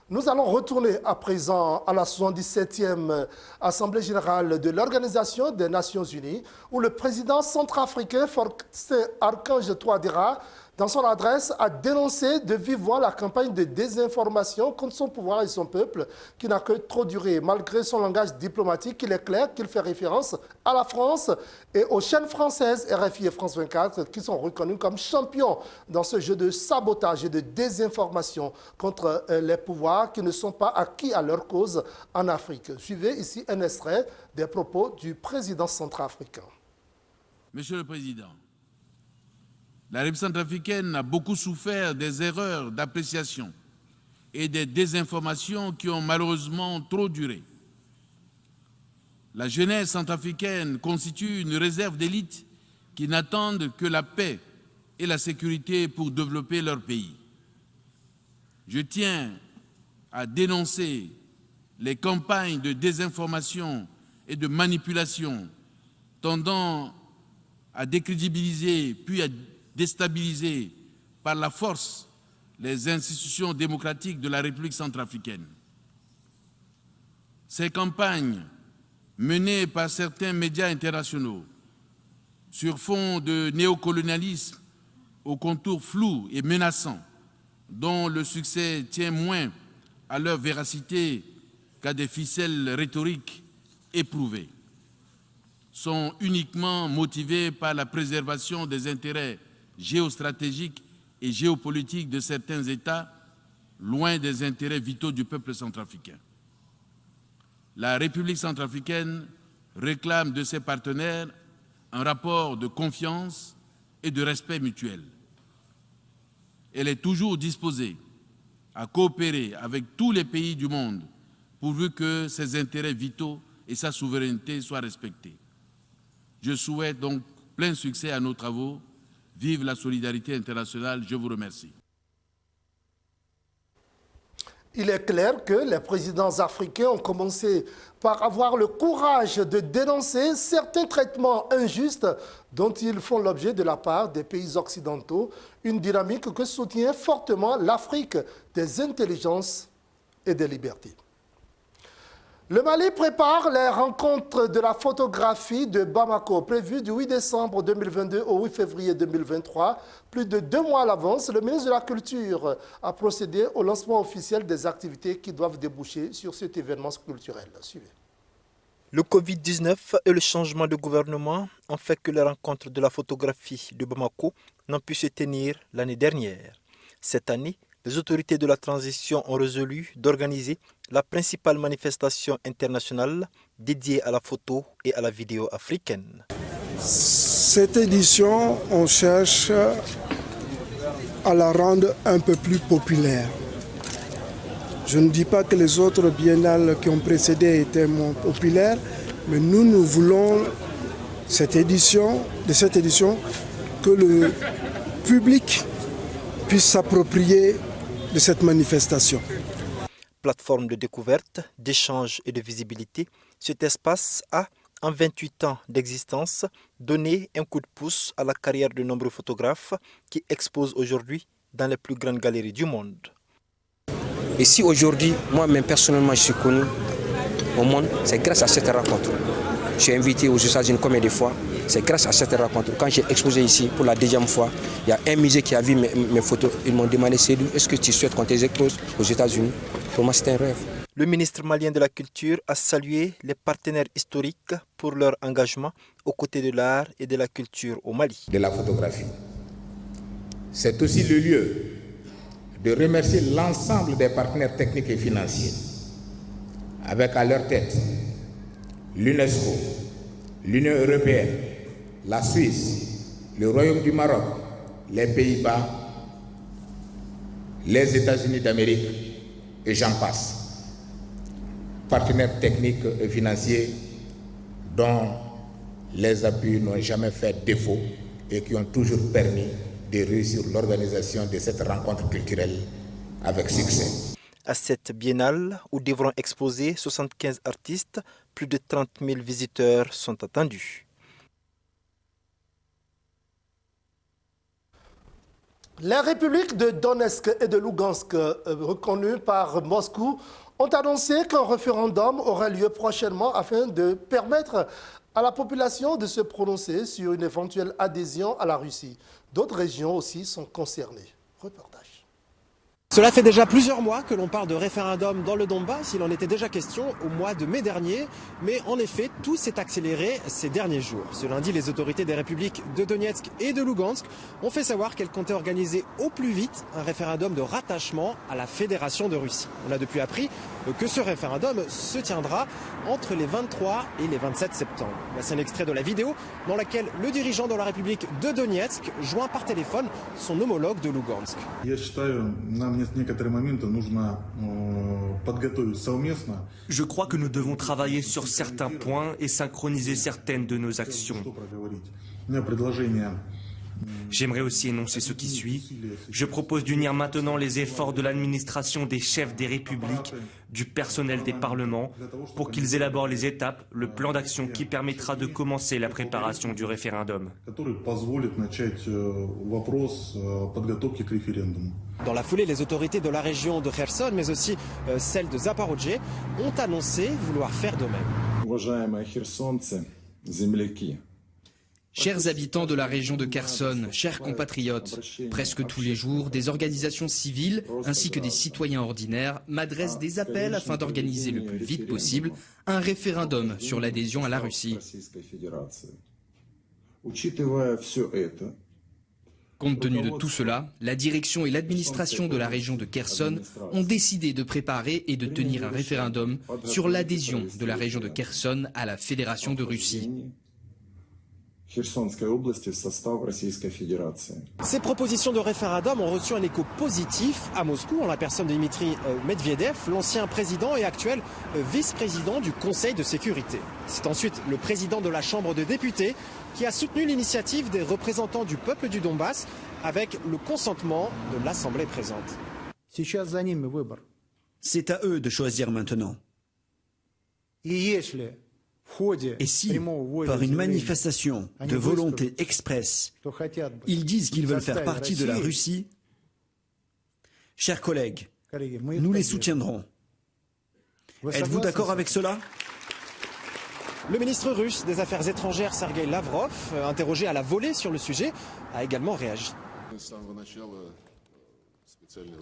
Nous allons retourner à présent à la 77e Assemblée générale de l'Organisation des Nations Unies où le président centrafricain Faustin Archange Touadéra, dans son adresse, a dénoncé de vive voix la campagne de désinformation contre son pouvoir et son peuple qui n'a que trop duré. Malgré son langage diplomatique, il est clair qu'il fait référence à la France et aux chaînes françaises RFI et France 24 qui sont reconnues comme champions dans ce jeu de sabotage et de désinformation contre les pouvoirs qui ne sont pas acquis à leur cause en Afrique. Suivez ici un extrait des propos du président centrafricain. Monsieur le Président, la République centrafricaine a beaucoup souffert des erreurs d'appréciation et des désinformations qui ont malheureusement trop duré. La jeunesse centrafricaine constitue une réserve d'élite qui n'attendent que la paix et la sécurité pour développer leur pays. Je tiens à dénoncer les campagnes de désinformation et de manipulation tendant à décrédibiliser puis à déstabiliser par la force les institutions démocratiques de la République centrafricaine. Ces campagnes menées par certains médias internationaux sur fond de néocolonialisme aux contours flous et menaçants, dont le succès tient moins à leur véracité qu'à des ficelles rhétoriques éprouvées, sont uniquement motivées par la préservation des intérêts géostratégiques et géopolitiques de certains États, loin des intérêts vitaux du peuple centrafricain. La République centrafricaine réclame de ses partenaires un rapport de confiance et de respect mutuel. Elle est toujours disposée à coopérer avec tous les pays du monde pourvu que ses intérêts vitaux et sa souveraineté soient respectés. Je souhaite donc plein succès à nos travaux. Vive la solidarité internationale, je vous remercie. Il est clair que les présidents africains ont commencé par avoir le courage de dénoncer certains traitements injustes dont ils font l'objet de la part des pays occidentaux, une dynamique que soutient fortement l'Afrique des intelligences et des libertés. Le Mali prépare les rencontres de la photographie de Bamako, prévues du 8 décembre 2022 au 8 février 2023. Plus de 2 mois à l'avance, le ministre de la Culture a procédé au lancement officiel des activités qui doivent déboucher sur cet événement culturel. Suivez. Le Covid-19 et le changement de gouvernement ont fait que les rencontres de la photographie de Bamako n'ont pu se tenir l'année dernière. Cette année, les autorités de la transition ont résolu d'organiser la principale manifestation internationale dédiée à la photo et à la vidéo africaine. Cette édition, on cherche à la rendre un peu plus populaire. Je ne dis pas que les autres biennales qui ont précédé étaient moins populaires, mais nous voulons de cette édition que le public puisse s'approprier de cette manifestation. Plateforme de découverte, d'échange et de visibilité, cet espace a, en 28 ans d'existence, donné un coup de pouce à la carrière de nombreux photographes qui exposent aujourd'hui dans les plus grandes galeries du monde. Et si aujourd'hui, moi-même personnellement, je suis connu au monde, c'est grâce à cette rencontre. Je suis invité aux États-Unis combien de fois, c'est grâce à cette rencontre. Quand j'ai exposé ici pour la 2e fois, il y a un musée qui a vu mes photos. Ils m'ont demandé, Seydou, est-ce que tu souhaites qu'on t'expose aux États-Unis? Pour moi, c'était un rêve. Le ministre malien de la Culture a salué les partenaires historiques pour leur engagement aux côtés de l'art et de la culture au Mali. De la photographie. C'est aussi le lieu de remercier l'ensemble des partenaires techniques et financiers, avec à leur tête l'UNESCO, l'Union européenne, la Suisse, le Royaume du Maroc, les Pays-Bas, les États-Unis d'Amérique et j'en passe. Partenaires techniques et financiers dont les appuis n'ont jamais fait défaut et qui ont toujours permis de réussir l'organisation de cette rencontre culturelle avec succès. À cette biennale, où devront exposer 75 artistes, plus de 30 000 visiteurs sont attendus. Les républiques de Donetsk et de Lugansk, reconnues par Moscou, ont annoncé qu'un référendum aura lieu prochainement afin de permettre à la population de se prononcer sur une éventuelle adhésion à la Russie. D'autres régions aussi sont concernées. Reportage. Cela fait déjà plusieurs mois que l'on parle de référendum dans le Donbass. Il en était déjà question au mois de mai dernier. Mais en effet, tout s'est accéléré ces derniers jours. Ce lundi, les autorités des républiques de Donetsk et de Lugansk ont fait savoir qu'elles comptaient organiser au plus vite un référendum de rattachement à la Fédération de Russie. On a depuis appris que ce référendum se tiendra entre les 23 et les 27 septembre. C'est un extrait de la vidéo dans laquelle le dirigeant de la République de Donetsk joint par téléphone son homologue de Lugansk. Je crois que nous devons travailler sur certains points et synchroniser certaines de nos actions. J'aimerais aussi énoncer ce qui suit. Je propose d'unir maintenant les efforts de l'administration des chefs des républiques, du personnel des parlements, pour qu'ils élaborent les étapes, le plan d'action qui permettra de commencer la préparation du référendum. Dans la foulée, les autorités de la région de Kherson, mais aussi celles de Zaporozhye, ont annoncé vouloir faire de même. Chers habitants de la région de Kherson, chers compatriotes, presque tous les jours, des organisations civiles ainsi que des citoyens ordinaires m'adressent des appels afin d'organiser le plus vite possible un référendum sur l'adhésion à la Russie. Compte tenu de tout cela, la direction et l'administration de la région de Kherson ont décidé de préparer et de tenir un référendum sur l'adhésion de la région de Kherson à la Fédération de Russie. Ces propositions de référendum ont reçu un écho positif à Moscou en la personne de Dmitry Medvedev, l'ancien président et actuel vice-président du Conseil de sécurité. C'est ensuite le président de la Chambre de députés qui a soutenu l'initiative des représentants du peuple du Donbass avec le consentement de l'Assemblée présente. C'est à eux de choisir maintenant. Et si, par une manifestation de volonté expresse, ils disent qu'ils veulent faire partie de la Russie, chers collègues, nous les soutiendrons. Êtes-vous d'accord avec cela ? Le ministre russe des Affaires étrangères, Sergueï Lavrov, interrogé à la volée sur le sujet, a également réagi.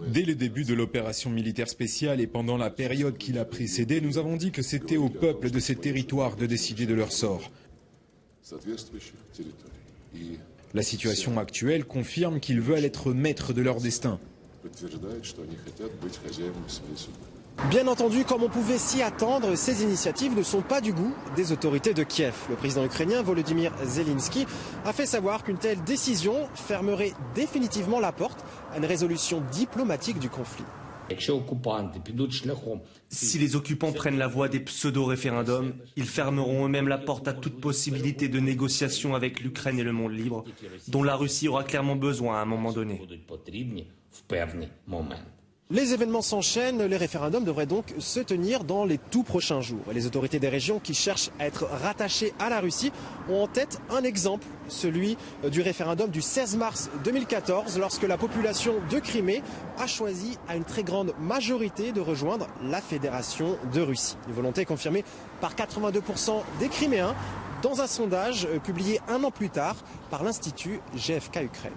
Dès le début de l'opération militaire spéciale et pendant la période qui l'a précédée, nous avons dit que c'était au peuple de ces territoires de décider de leur sort. La situation actuelle confirme qu'ils veulent être maîtres de leur destin. Bien entendu, comme on pouvait s'y attendre, ces initiatives ne sont pas du goût des autorités de Kiev. Le président ukrainien Volodymyr Zelensky a fait savoir qu'une telle décision fermerait définitivement la porte à une résolution diplomatique du conflit. Si les occupants prennent la voie des pseudo-référendums, ils fermeront eux-mêmes la porte à toute possibilité de négociation avec l'Ukraine et le monde libre, dont la Russie aura clairement besoin à un moment donné. Les événements s'enchaînent, les référendums devraient donc se tenir dans les tout prochains jours. Les autorités des régions qui cherchent à être rattachées à la Russie ont en tête un exemple, celui du référendum du 16 mars 2014, lorsque la population de Crimée a choisi à une très grande majorité de rejoindre la Fédération de Russie. Une volonté confirmée par 82% des Criméens dans un sondage publié un an plus tard par l'Institut GFK Ukraine.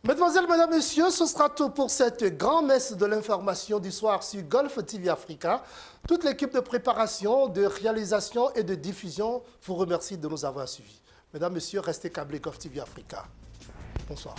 Mesdemoiselles, Mesdames, Messieurs, ce sera tout pour cette grand-messe de l'information du soir sur Golf TV Africa. Toute l'équipe de préparation, de réalisation et de diffusion vous remercie de nous avoir suivis. Mesdames, Messieurs, restez câblés Golf TV Africa. Bonsoir.